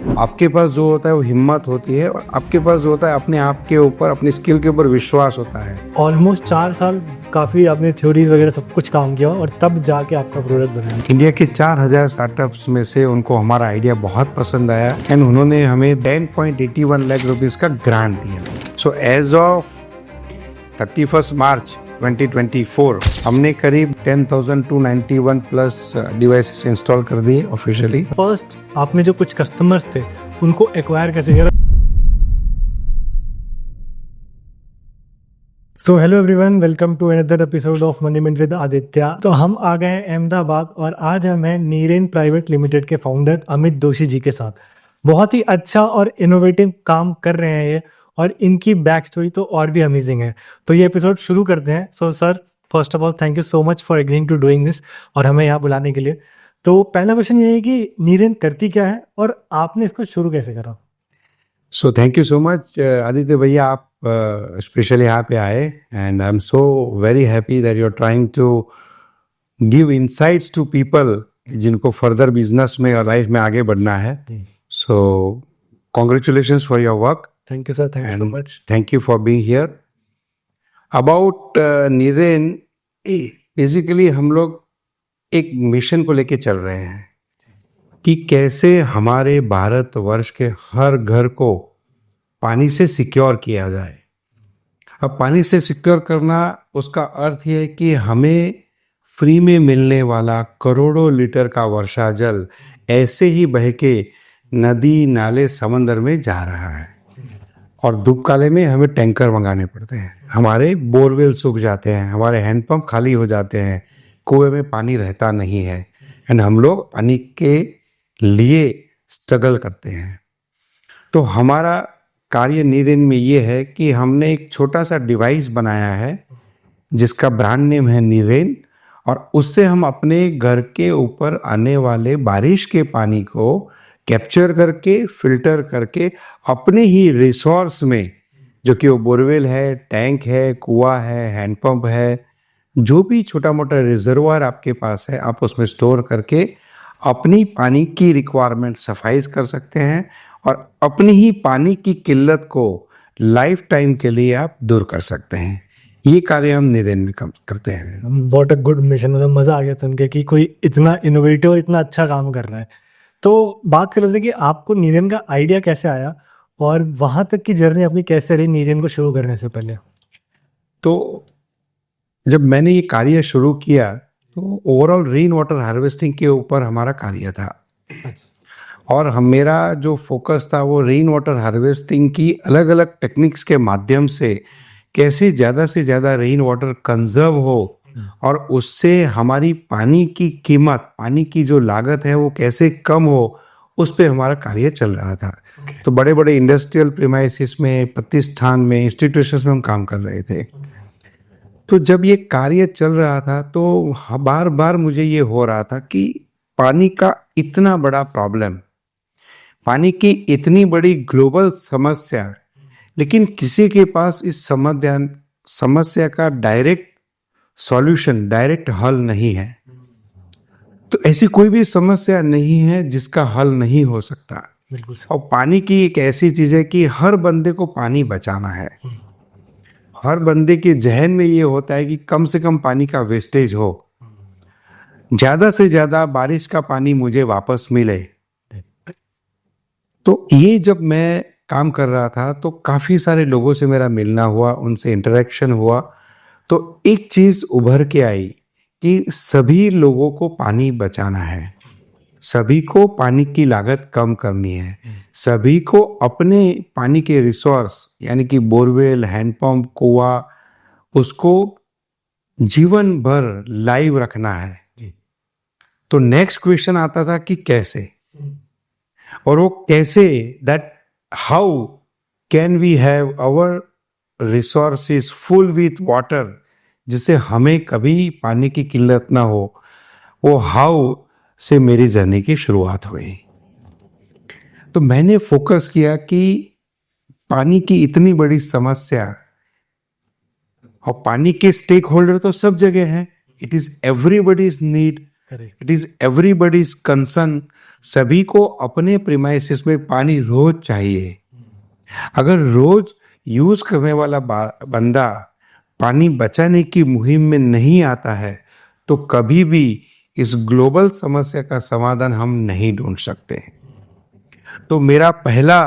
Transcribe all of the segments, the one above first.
आपके पास जो होता है वो हिम्मत होती है, और आपके पास जो होता है अपने आप के ऊपर, अपनी स्किल के ऊपर विश्वास होता है। ऑलमोस्ट 4 साल काफ़ी आपने थ्योरीज वगैरह सब कुछ काम किया और तब जाके आपका प्रोडक्ट बनाया। इंडिया के 4000 स्टार्टअप्स में से उनको हमारा आइडिया बहुत पसंद आया एंड उन्होंने हमें 10.81 लाख रुपीस का ग्रांट दिया। सो एज ऑफ 31 मार्च 2024 हमने करीब 10,291 प्लस डिवाइसेस इंस्टॉल कर दिए ऑफिशियली। फर्स्ट आपने जो कुछ कस्टमर्स थे उनको एक्वायर कैसे किया? So hello everyone, welcome to another episode of Money Minute with Aditya. तो हम आ गए हैं अहमदाबाद और आज हम हैं नीरेन प्राइवेट लिमिटेड के फाउंडर अमित दोषी जी के साथ। बहुत ही अच्छा और इनोवेटिव काम कर रहे हैं ये, और इनकी बैक स्टोरी तो और भी अमेजिंग है। तो ये एपिसोड शुरू करते हैं। So sir, first of all thank you so much for agreeing to doing this और हमें यहाँ बुलाने के लिए। तो पहला क्वेश्चन ये है कि नीरेन करती क्या है और आपने इसको शुरू कैसे करा? So thank you so much Aditya भैया, आप स्पेशली यहाँ पे आए and I am so very happy that you are trying to give insights to people जिनको फर्दर बिजनेस में और लाइफ में आगे बढ़ना है। So congratulations for your work. Thank you sir, thank you so much. Thank you for being here. About Niren, basically हम लोग एक मिशन को लेके चल रहे हैं कि कैसे हमारे भारतवर्ष के हर घर को पानी से सिक्योर किया जाए। अब पानी से सिक्योर करना, उसका अर्थ ये है कि हमें फ्री में मिलने वाला करोड़ों लीटर का वर्षा जल ऐसे ही बह के नदी नाले समंदर में जा रहा है, और धूप काले में हमें टैंकर मंगाने पड़ते हैं, हमारे बोरवेल सूख जाते हैं, हमारे हैंडपंप खाली हो जाते हैं, कुएं में पानी रहता नहीं है, एंड हम लोग पानी के लिए स्ट्रगल करते हैं। तो हमारा कार्य नीरेन में ये है कि हमने एक छोटा सा डिवाइस बनाया है जिसका ब्रांड नेम है नीरेन, और उससे हम अपने घर के ऊपर आने वाले बारिश के पानी को कैप्चर करके, फिल्टर करके अपने ही रिसोर्स में, जो कि वो बोरवेल है, टैंक है, कुआं है, हैंडपंप है, जो भी छोटा मोटा रिजर्वायर आपके पास है, आप उसमें स्टोर करके अपनी पानी की रिक्वायरमेंट सफाइज कर सकते हैं, और अपनी ही पानी की किल्लत को लाइफ टाइम के लिए आप दूर कर सकते हैं। ये कार्य हम नीरेन में करते हैं। व्हाट अ गुड मिशन, मतलब मज़ा आ गया सुन के कि कोई इतना इनोवेटिव और इतना अच्छा काम कर रहा है। तो बात कर रहे थे कि आपको नीरेन का आइडिया कैसे आया और वहाँ तक की जर्नी अपनी कैसे रही नीरेन को शुरू करने से पहले? तो जब मैंने ये कार्य शुरू किया तो ओवरऑल रेन वाटर हार्वेस्टिंग के ऊपर हमारा कार्य था, और मेरा जो फोकस था वो रेन वाटर हार्वेस्टिंग की अलग अलग टेक्निक्स के माध्यम से कैसे ज़्यादा से ज़्यादा रेन वाटर कंजर्व हो, और उससे हमारी पानी की कीमत, पानी की जो लागत है वो कैसे कम हो, उस पे हमारा कार्य चल रहा था। तो बड़े बड़े इंडस्ट्रियल प्रीमाइसिस में, प्रतिष्ठान में, इंस्टीट्यूशंस में हम काम कर रहे थे। तो जब ये कार्य चल रहा था तो बार बार मुझे ये हो रहा था कि पानी का इतना बड़ा प्रॉब्लम, पानी की इतनी बड़ी ग्लोबल समस्या, लेकिन किसी के पास इस समस्या का डायरेक्ट सॉल्यूशन, डायरेक्ट हल नहीं है। तो ऐसी कोई भी समस्या नहीं है जिसका हल नहीं हो सकता। बिल्कुल। और पानी की एक ऐसी चीज़ है कि हर बंदे को पानी बचाना है। हर बंदे के जहन में ये होता है कि कम से कम पानी का वेस्टेज हो, ज़्यादा से ज़्यादा बारिश का पानी मुझे वापस मिले। तो ये जब मैं काम कर रहा था तो काफ़ी सारे लोगों से मेरा मिलना हुआ, उनसे इंटरेक्शन हुआ, तो एक चीज़ उभर के आई कि सभी लोगों को पानी बचाना है, सभी को पानी की लागत कम करनी है, सभी को अपने पानी के रिसोर्स यानी कि बोरवेल, हैंडपंप, कुआं, उसको जीवन भर लाइव रखना है। तो नेक्स्ट क्वेश्चन आता था कि कैसे, और वो कैसे, that how can we have our resources full with water, जिससे हमें कभी पानी की किल्लत ना हो। वो हाउ से मेरी जर्नी की शुरुआत हुई। तो मैंने फोकस किया कि पानी की इतनी बड़ी समस्या, और पानी के स्टेक होल्डर तो सब जगह हैं, it is everybody's need, it is everybody's concern. सभी को अपने प्रीमाइसेस में पानी रोज चाहिए। अगर रोज यूज करने वाला बंदा पानी बचाने की मुहिम में नहीं आता है तो कभी भी इस ग्लोबल समस्या का समाधान हम नहीं ढूंढ सकते। तो मेरा पहला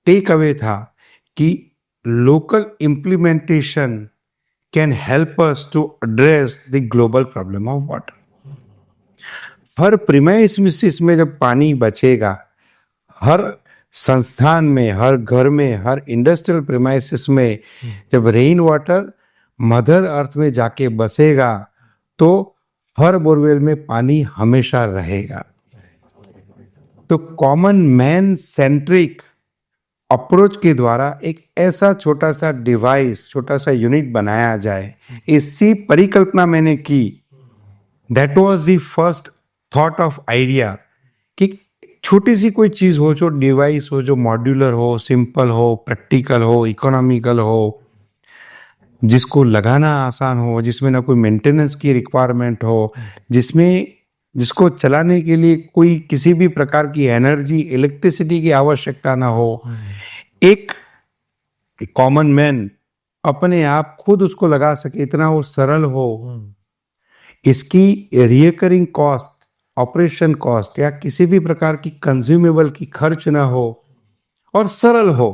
टेक अवे था कि local implementation can help us to address the global problem of water. हर प्रीमाइसेस में जब पानी बचेगा, हर संस्थान में, हर घर में, हर इंडस्ट्रियल प्रीमाइसेस में जब रेन वाटर मदर अर्थ में जाके बसेगा तो हर बोरवेल में पानी हमेशा रहेगा। तो कॉमन मैन सेंट्रिक अप्रोच के द्वारा एक ऐसा छोटा सा डिवाइस, छोटा सा यूनिट बनाया जाए, इसी परिकल्पना मैंने की। That was the first thought of idea कि छोटी सी कोई चीज हो, जो डिवाइस हो, जो मॉड्यूलर हो, सिंपल हो, प्रैक्टिकल हो, इकोनॉमिकल हो, जिसको लगाना आसान हो, जिसमें ना कोई मेंटेनेंस की रिक्वायरमेंट हो, जिसको चलाने के लिए कोई किसी भी प्रकार की एनर्जी, इलेक्ट्रिसिटी की आवश्यकता ना हो। एक कॉमन मैन अपने आप खुद उसको लगा सके, इतना वो सरल हो, इसकी रिकरिंग कॉस्ट, ऑपरेशन कॉस्ट या किसी भी प्रकार की कंज्यूमेबल की खर्च ना हो और सरल हो।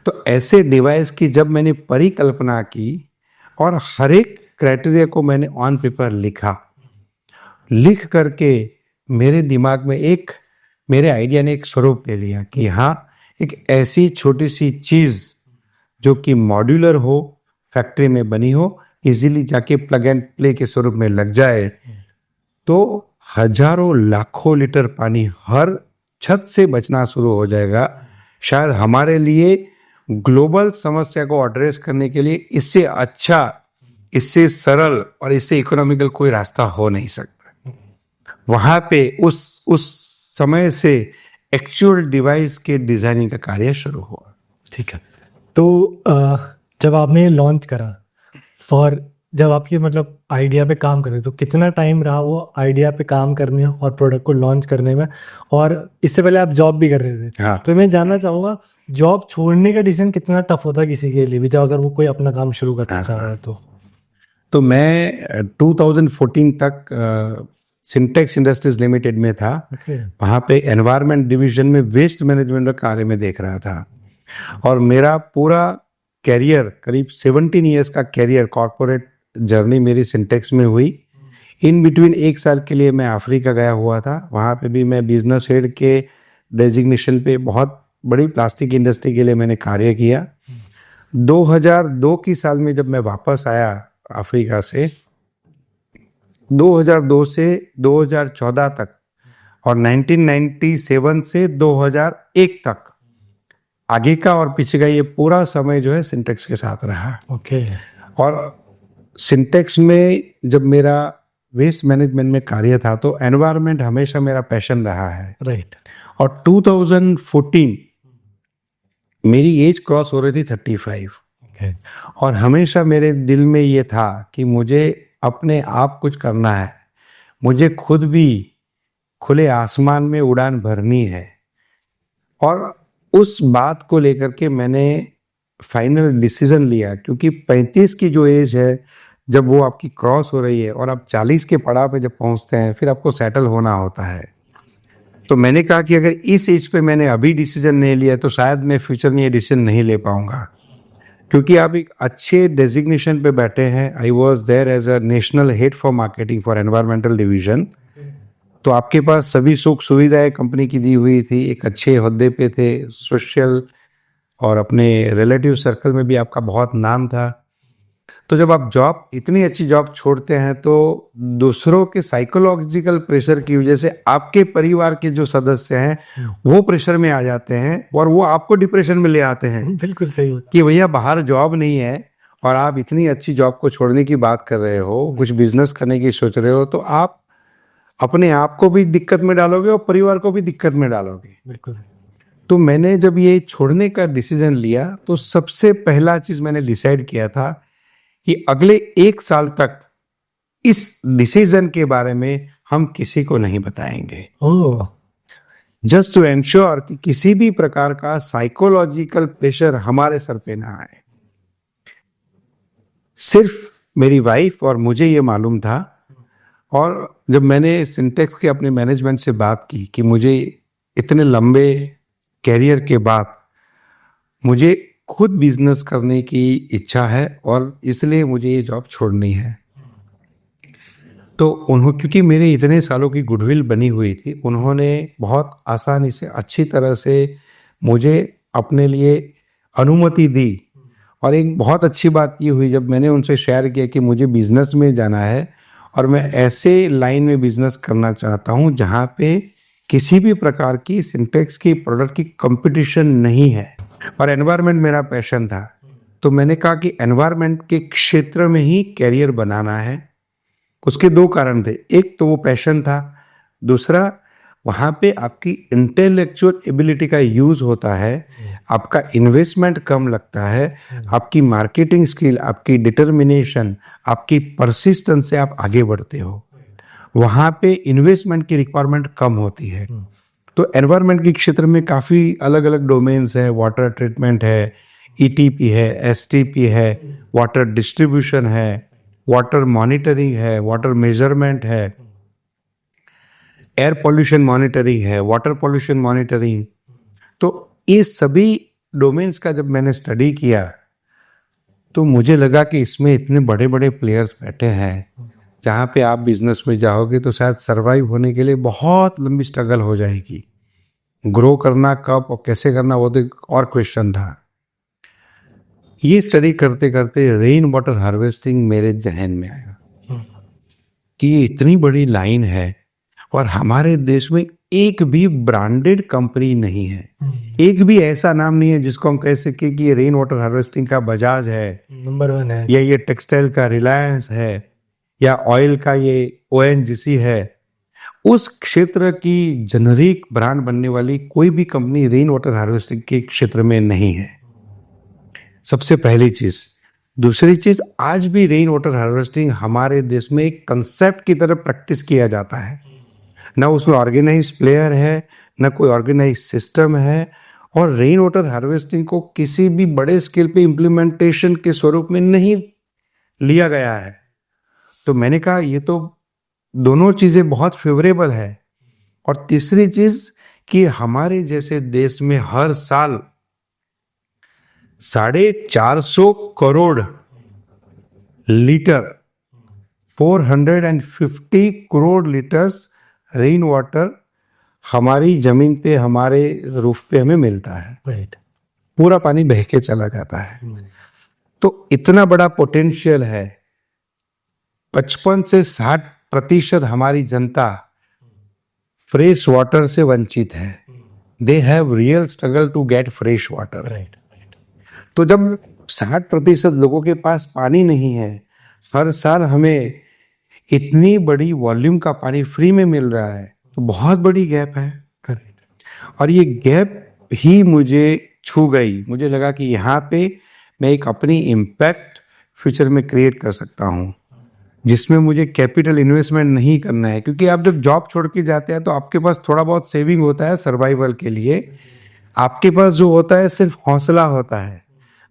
तो ऐसे डिवाइस की जब मैंने परिकल्पना की और हर एक क्राइटेरिया को मैंने ऑन पेपर लिख करके मेरे दिमाग में मेरे आइडिया ने एक स्वरूप ले लिया कि हाँ, एक ऐसी छोटी सी चीज जो कि मॉड्यूलर हो, फैक्ट्री में बनी हो, इजीली जाके प्लग एंड प्ले के स्वरूप में लग जाए तो हजारों लाखों लीटर पानी हर छत से बचना शुरू हो जाएगा। शायद हमारे लिए ग्लोबल समस्या को एड्रेस करने के लिए इससे अच्छा, इससे सरल और इससे इकोनॉमिकल कोई रास्ता हो नहीं सकता। वहां पे उस समय से एक्चुअल डिवाइस के डिजाइनिंग का कार्य शुरू हुआ। ठीक है। तो जब आपने लॉन्च करा जब आपके मतलब आइडिया पे काम कर रहे तो कितना टाइम रहा वो आइडिया पे काम करने और प्रोडक्ट को लॉन्च करने में? और इससे पहले आप जॉब भी कर रहे थे। हाँ। तो मैं जानना चाहूँगा, जॉब छोड़ने का डिसीजन कितना टफ होता है किसी के लिए भी, जब अगर वो कोई अपना काम शुरू करना चाह रहा है तो मैं 2014 तक सिंटेक्स इंडस्ट्रीज लिमिटेड में था। वहाँ पे एनवायरनमेंट डिवीजन में वेस्ट मैनेजमेंट का कार्य में देख रहा था और मेरा पूरा कैरियर, करीब 17 इयर्स का कैरियर, कॉर्पोरेट जर्नी मेरी सिंटेक्स में हुई। इन बिटवीन 1 साल के लिए मैं अफ्रीका गया हुआ था। वहाँ पे भी मैं बिजनेस हेड के डेजिग्नेशन पे बहुत बड़ी प्लास्टिक इंडस्ट्री के लिए मैंने कार्य किया। 2002 की साल में जब मैं वापस आया अफ्रीका से, 2002 से 2014 तक और 1997 से 2001 तक आगे का और पीछे का ये पूरा समय जो है सिंटेक्स के साथ रहा। ओके। और सिंटेक्स में जब मेरा वेस्ट मैनेजमेंट में कार्य था तो एनवायरनमेंट हमेशा मेरा पैशन रहा है। राइट। और 2014 मेरी एज क्रॉस हो रही थी 35। ओके। और हमेशा मेरे दिल में ये था कि मुझे अपने आप कुछ करना है, मुझे खुद भी खुले आसमान में उड़ान भरनी है। और उस बात को लेकर के मैंने फाइनल डिसीजन लिया, क्योंकि 35 की जो एज है, जब वो आपकी क्रॉस हो रही है और आप 40 के पड़ाव पे जब पहुंचते हैं, फिर आपको सेटल होना होता है। तो मैंने कहा कि अगर इस एज पे मैंने अभी डिसीजन नहीं लिया तो शायद मैं फ्यूचर में ये डिसीजन नहीं ले पाऊंगा, क्योंकि आप एक अच्छे डेजिग्नेशन पे बैठे हैं। I was there as a national head for marketing for environmental division. तो आपके पास सभी सुख सुविधाएं कंपनी की दी हुई थी, एक अच्छे ओहदे पे थे, सोशल और अपने रिलेटिव सर्कल में भी आपका बहुत नाम था। तो जब आप इतनी अच्छी जॉब छोड़ते हैं तो दूसरों के साइकोलॉजिकल प्रेशर की वजह से आपके परिवार के जो सदस्य हैं वो प्रेशर में आ जाते हैं और वो आपको डिप्रेशन में ले आते हैं। बिल्कुल सही कि भैया बाहर जॉब नहीं है और आप इतनी अच्छी जॉब को छोड़ने की बात कर रहे हो, कुछ बिजनेस करने की सोच रहे हो, तो आप अपने आप को भी दिक्कत में डालोगे और परिवार को भी दिक्कत में डालोगे। बिल्कुल। तो मैंने जब ये छोड़ने का डिसीजन लिया तो सबसे पहला चीज मैंने डिसाइड किया था कि अगले 1 साल तक इस डिसीजन के बारे में हम किसी को नहीं बताएंगे, ओह, जस्ट टू एंश्योर कि किसी भी प्रकार का साइकोलॉजिकल प्रेशर हमारे सर पे ना आए। सिर्फ मेरी वाइफ और मुझे ये मालूम था, और जब मैंने सिंटेक्स के अपने मैनेजमेंट से बात की कि मुझे इतने लंबे कैरियर के बाद मुझे खुद बिजनेस करने की इच्छा है और इसलिए मुझे ये जॉब छोड़नी है, तो क्योंकि मेरे इतने सालों की गुडविल बनी हुई थी, उन्होंने बहुत आसानी से अच्छी तरह से मुझे अपने लिए अनुमति दी। और एक बहुत अच्छी बात ये हुई जब मैंने उनसे शेयर किया कि मुझे बिजनेस में जाना है और मैं ऐसे लाइन में बिजनेस करना चाहता हूँ जहाँ पे किसी भी प्रकार की सिंटेक्स की प्रोडक्ट की कंपटीशन नहीं है, और एनवायरनमेंट मेरा पैशन था, तो मैंने कहा कि एनवायरनमेंट के क्षेत्र में ही कैरियर बनाना है। उसके दो कारण थे, एक तो वो पैशन था, दूसरा वहाँ पे आपकी इंटेलेक्चुअल एबिलिटी का यूज होता है, आपका इन्वेस्टमेंट कम लगता है, आपकी मार्केटिंग स्किल, आपकी डिटर्मिनेशन, आपकी परसिस्टेंस से आप आगे बढ़ते हो। वहाँ पे इन्वेस्टमेंट की रिक्वायरमेंट कम होती है। तो एनवायरनमेंट के क्षेत्र में काफ़ी अलग अलग डोमेन्स है, वाटर ट्रीटमेंट है, ईटीपी है, एसटीपी है, वाटर डिस्ट्रीब्यूशन है, वाटर मॉनिटरिंग है, वाटर मेजरमेंट है, एयर पॉल्यूशन मॉनिटरिंग है, वाटर पॉल्यूशन मॉनिटरिंग। तो ये सभी डोमेन्स का जब मैंने स्टडी किया तो मुझे लगा कि इसमें इतने बड़े बड़े प्लेयर्स बैठे हैं, जहाँ पे आप बिजनेस में जाओगे तो शायद सरवाइव होने के लिए बहुत लंबी स्ट्रगल हो जाएगी। ग्रो करना कब और कैसे करना वो तो एक और क्वेश्चन था। ये स्टडी करते करते रेन वाटर हार्वेस्टिंग मेरे जहन में आया कि ये इतनी बड़ी लाइन है और हमारे देश में एक भी ब्रांडेड कंपनी नहीं है, एक भी ऐसा नाम नहीं है जिसको हम कह सके कि ये रेन वाटर हार्वेस्टिंग का बजाज है, नंबर 1 है, या ये टेक्सटाइल का रिलायंस है, या ऑयल का ये ओएनजीसी है। उस क्षेत्र की जेनरिक ब्रांड बनने वाली कोई भी कंपनी रेन वाटर हार्वेस्टिंग के क्षेत्र में नहीं है, सबसे पहली चीज। दूसरी चीज, आज भी रेन वाटर हार्वेस्टिंग हमारे देश में एक कंसेप्ट की तरह प्रैक्टिस किया जाता है, ना उसमें ऑर्गेनाइज प्लेयर है, ना कोई ऑर्गेनाइज सिस्टम है, और रेन वाटर हार्वेस्टिंग को किसी भी बड़े स्केल पे इम्प्लीमेंटेशन के स्वरूप में नहीं लिया गया है। तो मैंने कहा ये तो दोनों चीजें बहुत फेवरेबल है। और तीसरी चीज कि हमारे जैसे देश में हर साल 450 crore litre 450 crore litres rain water हमारी जमीन पे, हमारे रूफ पे हमें मिलता है। राइट, पूरा पानी बह के चला जाता है। तो इतना बड़ा पोटेंशियल है। 55 से 60% हमारी जनता फ्रेश वाटर से वंचित है। They have real struggle to get fresh water. Right, तो जब 60% लोगों के पास पानी नहीं है, हर साल हमें इतनी बड़ी वॉल्यूम का पानी फ्री में मिल रहा है, तो बहुत बड़ी गैप है। करेक्ट, और ये गैप ही मुझे छू गई। मुझे लगा कि यहाँ पे मैं एक अपनी इम्पैक्ट फ्यूचर में क्रिएट कर सकता हूँ, जिसमें मुझे कैपिटल इन्वेस्टमेंट नहीं करना है। क्योंकि आप जब जॉब छोड़ के जाते हैं तो आपके पास थोड़ा बहुत सेविंग होता है सर्वाइवल के लिए। आपके पास जो होता है सिर्फ हौसला होता है,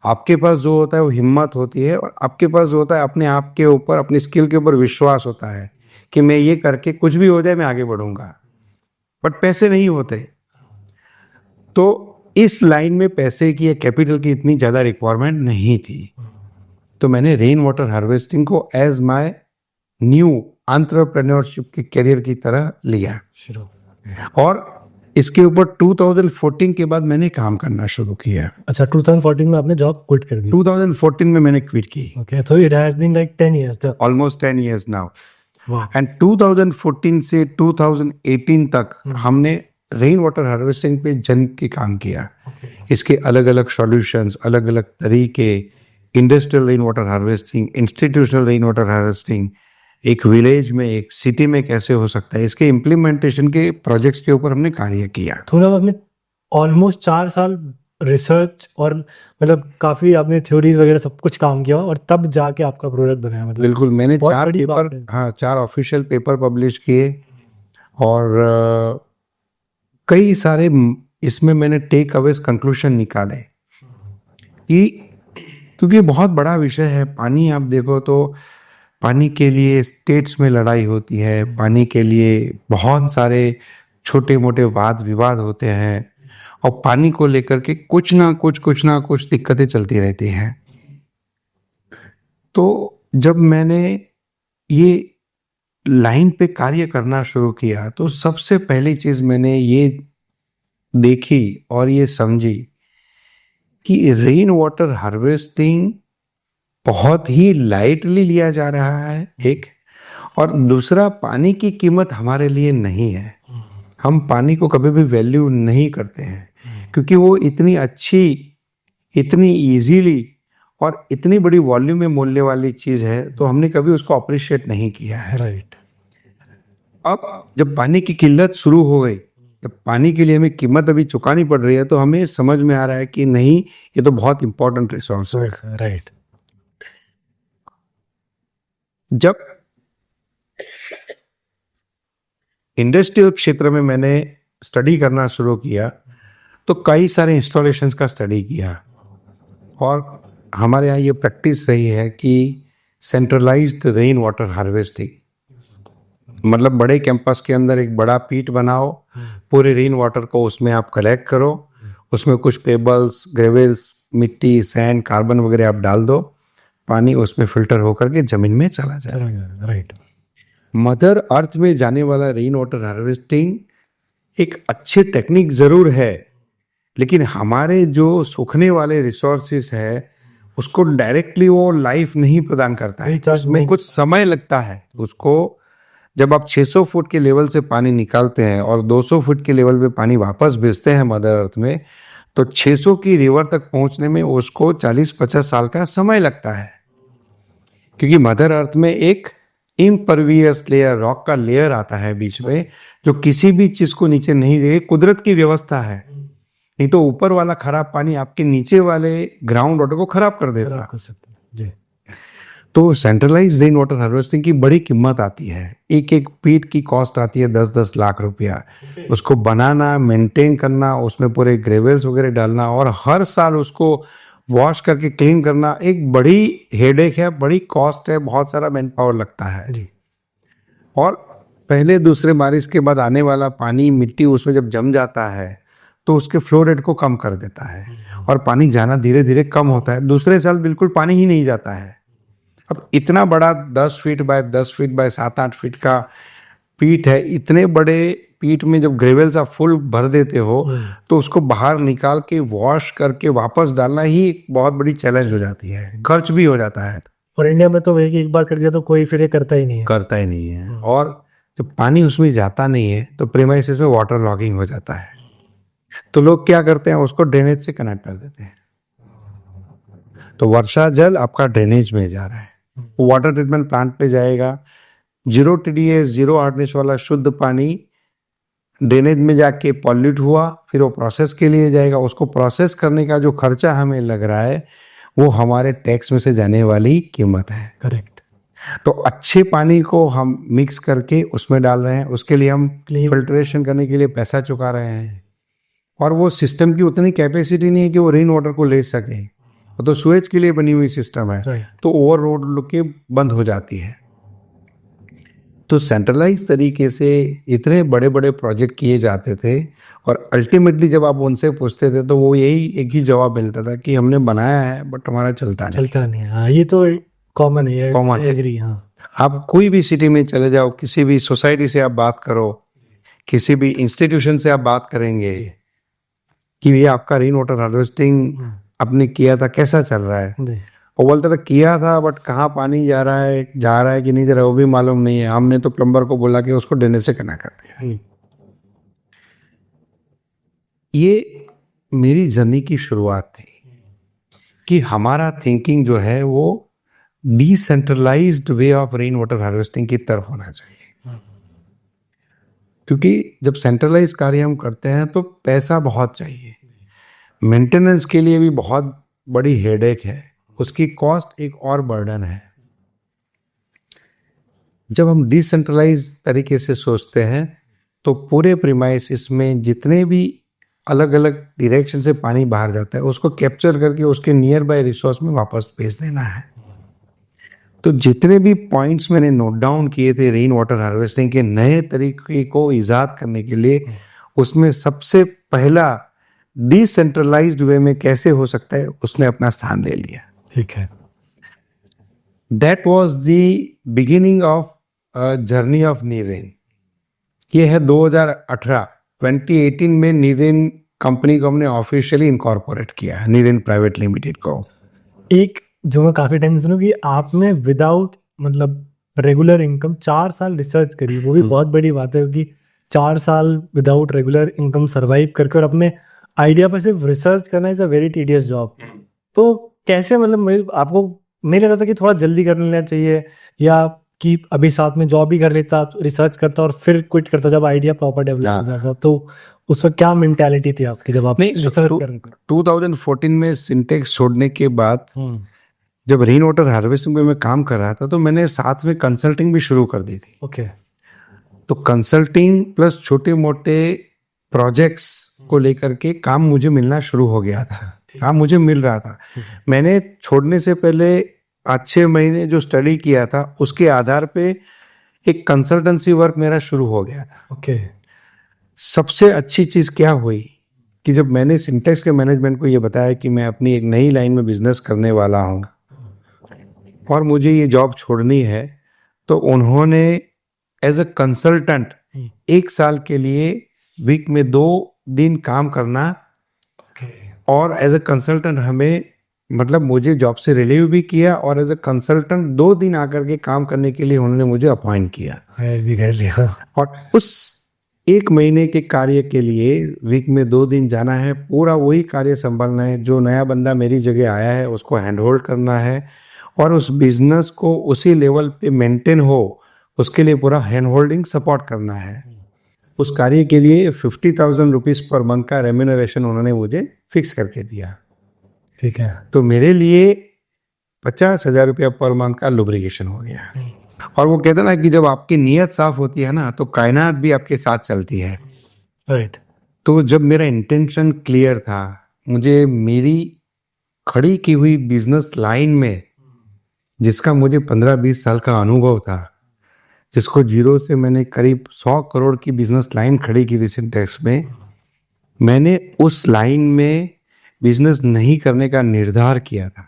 आपके पास जो होता है वो हिम्मत होती है, और आपके पास जो होता है अपने आप के ऊपर, अपनी स्किल के ऊपर विश्वास होता है कि मैं ये करके कुछ भी हो जाए मैं आगे बढ़ूंगा। बट पैसे नहीं होते। तो इस लाइन में पैसे की या कैपिटल की इतनी ज़्यादा रिक्वायरमेंट नहीं थी। तो मैंने रेन वाटर हार्वेस्टिंग को एज माय न्यू एंटरप्रेन्योरशिप के करियर की तरह लिया, और इसके ऊपर 2014 के बाद मैंने काम करना शुरू किया। अच्छा, 2014 में आपने जॉब क्विट कर दी? 2014 में मैंने क्विट की। Okay, so it has been like 10 years, almost 10 years now. वाह, एंड 2014 से 2018 तक हमने रेन वाटर हार्वेस्टिंग पे जन के काम किया। इसके अलग अलग सॉल्यूशंस, अलग अलग तरीके, industrial rain water harvesting, institutional rain water harvesting, एक विलेज में, एक सिटी में कैसे हो सकता है, इसके इम्प्लीमेंटेशन के प्रोजेक्ट्स के ऊपर हमने कार्य किया। थोड़ा आपने ऑलमोस्ट 4 साल रिसर्च और मतलब काफी आपने थ्योरीज वगैरह सब कुछ काम किया, और तब जाके आपका प्रोडक्ट बनाया। मतलब बिल्कुल, मैंने बहुत 4 बड़ी बात पेपर, है। हाँ 4 ऑफिशियल पेपर पब्लिश किए, और कई सारे इसमें मैंने टेक अवेज कंक्लूजन निकाले कि क्योंकि बहुत बड़ा विषय है पानी। आप देखो तो पानी के लिए स्टेट्स में लड़ाई होती है, पानी के लिए बहुत सारे छोटे मोटे वाद विवाद होते हैं और पानी को लेकर के कुछ ना कुछ दिक्कतें चलती रहती हैं। तो जब मैंने ये लाइन पे कार्य करना शुरू किया तो सबसे पहली चीज मैंने ये देखी और ये समझी कि रेन वाटर हार्वेस्टिंग बहुत ही लाइटली लिया जा रहा है एक, और दूसरा पानी की कीमत हमारे लिए नहीं है। हम पानी को कभी भी वैल्यू नहीं करते हैं क्योंकि वो इतनी अच्छी, इतनी इजीली और इतनी बड़ी वॉल्यूम में मोलने वाली चीज है, तो हमने कभी उसको अप्रिशिएट नहीं किया है। राइट। अब जब पानी की किल्लत शुरू हो गई, जब पानी के लिए हमें कीमत अभी चुकानी पड़ रही है, तो हमें समझ में आ रहा है कि नहीं, ये तो बहुत इंपॉर्टेंट रिसोर्स है। राइट। जब इंडस्ट्रियल क्षेत्र में मैंने स्टडी करना शुरू किया तो कई सारे इंस्टॉलेशंस का स्टडी किया और हमारे यहाँ ये प्रैक्टिस रही है कि सेंट्रलाइज्ड रेन वाटर हार्वेस्टिंग, मतलब बड़े कैंपस के अंदर एक बड़ा पीट बनाओ, पूरे रेन वाटर को उसमें आप कलेक्ट करो, उसमें कुछ पेबल्स, ग्रेवल्स, मिट्टी, सैंड, कार्बन वगैरह आप डाल दो, पानी उसमें फिल्टर होकर के जमीन में चला जाए। राइट। मदर अर्थ में जाने वाला रेन वाटर हार्वेस्टिंग एक अच्छी टेक्निक जरूर है, लेकिन हमारे जो सूखने वाले रिसोर्सेस है उसको डायरेक्टली वो लाइफ नहीं प्रदान करता है। उसमें कुछ समय लगता है उसको। जब आप 600 फुट के लेवल से पानी निकालते हैं और 200 फुट के लेवल पे पानी वापस भेजते हैं मदर अर्थ में, तो 600 की रिवर तक पहुंचने में उसको 40-50 साल का समय लगता है, क्योंकि मदर अर्थ में एक इम्परवियस लेयर, रॉक का लेयर आता है बीच में, जो किसी भी चीज को नीचे नहीं दे, कुदरत की व्यवस्था है। नहीं तो ऊपर वाला खराब पानी आपके नीचे वाले ग्राउंड वाटर को खराब कर देता। जी। तो सेंट्रलाइज रेन वाटर हार्वेस्टिंग की बड़ी कीमत आती है। एक एक पीट की कॉस्ट आती है 10-10 लाख रुपया। उसको बनाना, मेंटेन करना, उसमें पूरे ग्रेवल्स वगैरह डालना और हर साल उसको वॉश करके क्लीन करना एक बड़ी हेडेक है, बड़ी कॉस्ट है, बहुत सारा मैन पावर लगता है जी। और पहले दूसरे बारिश के बाद आने वाला पानी, मिट्टी उसमें जब जम जाता है तो उसके फ्लो रेट को कम कर देता है और पानी जाना धीरे धीरे कम होता है। दूसरे साल बिल्कुल पानी ही नहीं जाता है। अब इतना बड़ा 10 feet by 10 feet by 7-8 feet का पीट है, इतने बड़े पीट में जब ग्रेवल्स आप फुल भर देते हो तो उसको बाहर निकाल के वॉश करके वापस डालना ही एक बहुत बड़ी चैलेंज हो जाती है, खर्च भी हो जाता है। और इंडिया में तो एक बार कर दिया तो कोई फिर करता ही नहीं है। और जब पानी उसमें जाता नहीं है तो प्रीमाइसेस में वाटर लॉगिंग हो जाता है। तो लोग क्या करते हैं, उसको ड्रेनेज से कनेक्ट कर देते हैं। तो वर्षा जल आपका ड्रेनेज में जा रहा है, वाटर ट्रीटमेंट प्लांट पे जाएगा, 0 TDS, 0 हार्डनेस वाला शुद्ध पानी ड्रेनेज में जाके पॉल्यूट हुआ, फिर वो प्रोसेस के लिए जाएगा। उसको प्रोसेस करने का जो खर्चा हमें लग रहा है वो हमारे टैक्स में से जाने वाली कीमत है। करेक्ट। तो अच्छे पानी को हम मिक्स करके उसमें डाल रहे हैं, उसके लिए हम फिल्ट्रेशन करने के लिए पैसा चुका रहे हैं, और वो सिस्टम की उतनी कैपेसिटी नहीं है कि वो रेन वाटर को ले सके। वो तो सुएज के लिए बनी हुई सिस्टम है, तो ओवरलोड के बंद हो जाती है। तो सेंट्रलाइज तरीके से इतने बड़े बड़े प्रोजेक्ट किए जाते थे और अल्टीमेटली जब आप उनसे पूछते थे तो वो यही एक ही जवाब मिलता था कि हमने बनाया है बट हमारा चलता नहीं। हाँ, ये तो कॉमन है। Common agree. हाँ। आप कोई भी सिटी में चले जाओ, किसी भी सोसाइटी से आप बात करो, किसी भी इंस्टीट्यूशन से आप बात करेंगे कि ये आपका रेन वाटर हार्वेस्टिंग आपने किया था, कैसा चल रहा है, वो बोलता था किया था बट कहाँ पानी जा रहा है कि नहीं जा रहा है वो भी मालूम नहीं है, हमने तो प्लम्बर को बोला कि उसको ड्रेनेज से कनेक्ट कर दिया। ये मेरी जर्नी की शुरुआत थी कि हमारा थिंकिंग जो है वो decentralised way of rain water harvesting की तरफ होना चाहिए, क्योंकि जब सेंट्रलाइज कार्य हम करते हैं तो पैसा बहुत चाहिए, मेंटेनेंस के लिए भी बहुत बड़ी हेडेक है, उसकी कॉस्ट एक और बर्डन है। जब हम डिसेंट्रलाइज तरीके से सोचते हैं तो पूरे प्रीमाइसिस में जितने भी अलग अलग डायरेक्शन से पानी बाहर जाता है उसको कैप्चर करके उसके नियर बाय रिसोर्स में वापस भेज देना है। तो जितने भी पॉइंट्स मैंने नोट डाउन किए थे रेन वाटर हार्वेस्टिंग के नए तरीके को ईजाद करने के लिए, उसमें सबसे पहला डिसेंट्रलाइज्ड वे में कैसे हो सकता है उसने अपना स्थान ले लिया। ठीक है। That was the beginning of journey of Niren. ये है 2018 में नीरेन कंपनी को हमने ऑफिशियली इनकॉर्पोरेट किया, नीरेन प्राइवेट लिमिटेड को। एक जो मैं काफी टाइम सुनूं कि आपने विदाउट मतलब रेगुलर इनकम 4 साल रिसर्च करी, वो भी बहुत बड़ी बात है क्योंकि 4 साल विदाउट रेगुलर इनकम सरवाइव करके और अपने आइडिया पर सिर्फ रिसर्च करना is a very tedious job. तो कैसे मतलब आपको नहीं लगता था कि थोड़ा जल्दी कर लेना चाहिए, या कि अभी साथ में जॉब भी कर लेता, रिसर्च करता और फिर क्विट करता जब आइडिया प्रॉपर डेवलप हो जाता? तो उसका क्या मेंटालिटी थी आपकी जब आप रिसर्च कर रहे थे? 2014 में सिंटेक्स छोड़ने के बाद जब रेन वाटर हार्वेस्टिंग में मैं काम कर रहा था तो मैंने साथ में कंसल्टिंग भी शुरू कर दी थी। ओके। तो कंसल्टिंग प्लस छोटे मोटे प्रोजेक्ट्स को लेकर के काम मुझे मिलना शुरू हो गया था, काम मुझे मिल रहा था। मैंने छोड़ने से पहले 6 महीने जो स्टडी किया था उसके आधार पे एक कंसल्टेंसी वर्क मेरा शुरू हो गया था। ओके। सबसे अच्छी चीज़ क्या हुई कि जब मैंने सिंटेक्स के मैनेजमेंट को ये बताया कि मैं अपनी एक नई लाइन में बिजनेस करने वाला हूँ और मुझे ये जॉब छोड़नी है, तो उन्होंने एज अ कंसल्टेंट 1 साल के लिए वीक में 2 दिन काम करना और एज अ कंसल्टेंट हमें मतलब मुझे जॉब से रिलीव भी किया और एज अ कंसल्टेंट 2 दिन आकर के काम करने के लिए उन्होंने मुझे अपॉइंट किया। और उस 1 महीने के कार्य के लिए वीक में 2 दिन जाना है, पूरा वही कार्य संभालना है, जो नया बंदा मेरी जगह आया है उसको हैंड होल्ड करना है और उस बिजनेस को उसी लेवल पे मेंटेन हो उसके लिए पूरा हैंड होल्डिंग सपोर्ट करना है। उस कार्य के लिए 50,000 रुपीज़ पर मंथ का रेम्यूनरेशन उन्होंने मुझे फिक्स करके दिया। ठीक है। तो मेरे लिए 50,000 रुपया पर मंथ का लुब्रिकेशन हो गया। और वो कहते ना कि जब आपकी नीयत साफ होती है ना तो कायनात भी आपके साथ चलती है। राइट। तो जब मेरा इंटेंशन क्लियर था, मुझे मेरी खड़ी की हुई बिजनेस लाइन में जिसका मुझे 15-20 साल का अनुभव था, जिसको जीरो से मैंने करीब 100 करोड़ की बिजनेस लाइन खड़ी की थी सिंटेक्स में, मैंने उस लाइन में बिजनेस नहीं करने का निर्धार किया था।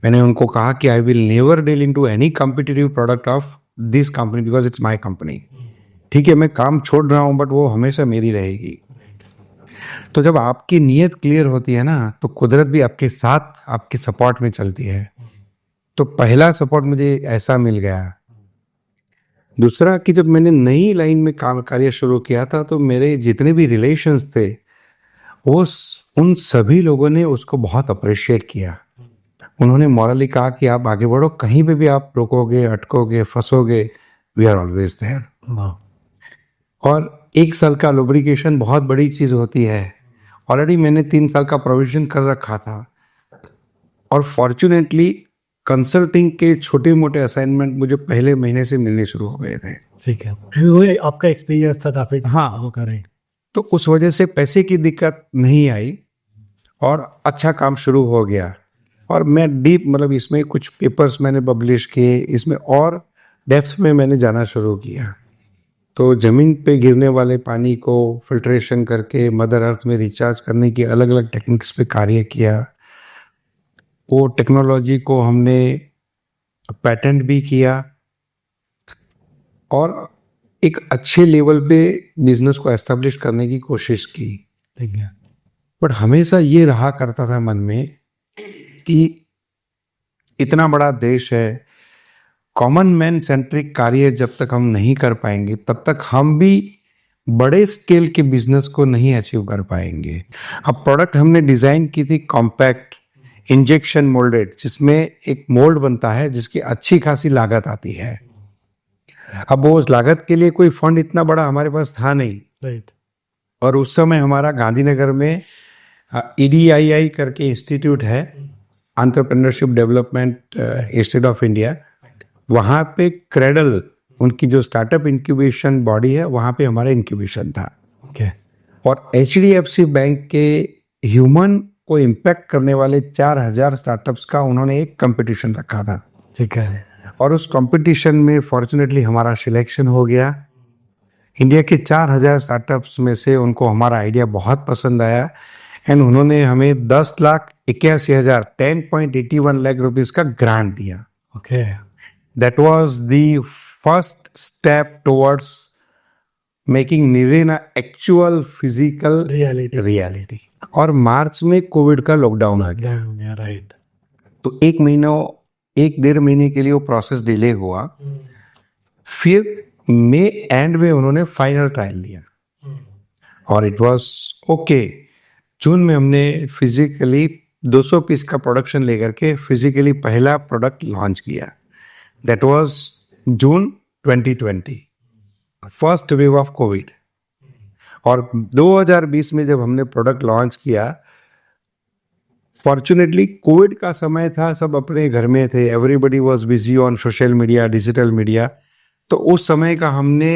मैंने उनको कहा कि I will never deal into any competitive product of this company because it's my company. ठीक है, मैं काम छोड़ रहा हूँ बट वो हमेशा मेरी रहेगी। तो जब आपकी नीयत क्लियर होती है ना तो कुदरत भी आपके साथ आपके सपोर्ट में चलती है। तो पहला सपोर्ट मुझे ऐसा मिल गया। दूसरा कि जब मैंने नई लाइन में काम कार्य शुरू किया था तो मेरे जितने भी रिलेशंस थे वो उन सभी लोगों ने उसको बहुत अप्रिशिएट किया। उन्होंने मॉरली कहा कि आप आगे बढ़ो, कहीं पे भी आप रोकोगे, अटकोगे, फंसोगे, वी आर ऑलवेज देयर। और 1 साल का लुब्रिकेशन बहुत बड़ी चीज़ होती है। ऑलरेडी मैंने 3 साल का प्रोविजन कर रखा था और फॉर्चुनेटली कंसल्टिंग के छोटे मोटे असाइनमेंट मुझे पहले महीने से मिलने शुरू हो गए थे। ठीक है, वो आपका एक्सपीरियंस था काफी। हाँ, वो कर रहे। तो उस वजह से पैसे की दिक्कत नहीं आई और अच्छा काम शुरू हो गया। और मैं डीप मतलब इसमें कुछ पेपर्स मैंने पब्लिश किए, इसमें और डेप्थ में मैंने जाना शुरू किया। तो ज़मीन पे गिरने वाले पानी को फिल्ट्रेशन करके मदर अर्थ में रिचार्ज करने की अलग अलग टेक्निक्स पे कार्य किया। वो टेक्नोलॉजी को हमने पैटेंट भी किया और एक अच्छे लेवल पे बिजनेस को एस्टेब्लिश करने की कोशिश की। ठीक है। बट हमेशा ये रहा करता था मन में कि इतना बड़ा देश है, कॉमन मैन सेंट्रिक कार्य जब तक हम नहीं कर पाएंगे तब तक हम भी बड़े स्केल के बिजनेस को नहीं अचीव कर पाएंगे। अब प्रोडक्ट हमने डिजाइन की थी कॉम्पैक्ट इंजेक्शन मोल्डेड, जिसमें एक मोल्ड बनता है जिसकी अच्छी खासी लागत आती है। अब वो उस लागत के लिए कोई फंड इतना बड़ा हमारे पास था नहीं। राइट। और उस समय हमारा गांधीनगर में EDII करके इंस्टीट्यूट है, entrepreneurship development institute of India, वहाँ पे क्रेडल उनकी जो स्टार्टअप इंक्यूबेशन बॉडी है वहाँ पे हमारा इंक्यूबेशन था। ओके और HDFC बैंक के ह्यूमन को इम्पैक्ट करने वाले 4000 स्टार्टअप्स का उन्होंने एक कंपटीशन रखा था, ठीक है। और उस कंपटीशन में फॉर्चुनेटली हमारा सिलेक्शन हो गया। इंडिया के 4000 स्टार्टअप्स में से उनको हमारा आइडिया बहुत पसंद आया एंड उन्होंने हमें 10,81,000 10.81 लाख रुपीस का ग्रांट दिया। Okay That was the first step towards making Niren a actual physical reality और मार्च में कोविड का लॉकडाउन आ गया, राइट। तो 1 महीने के लिए वो प्रोसेस डिले हुआ। फिर मई एंड में उन्होंने फाइनल ट्रायल लिया और इट वाज ओके। जून में हमने फिजिकली 200 पीस का प्रोडक्शन लेकर के फिजिकली पहला प्रोडक्ट लॉन्च किया। That was June 2020, first wave of Covid. और 2020 में जब हमने प्रोडक्ट लॉन्च किया, फॉर्चुनेटली कोविड का समय था, सब अपने घर में थे, everybody was busy on social media, digital media. तो उस समय का हमने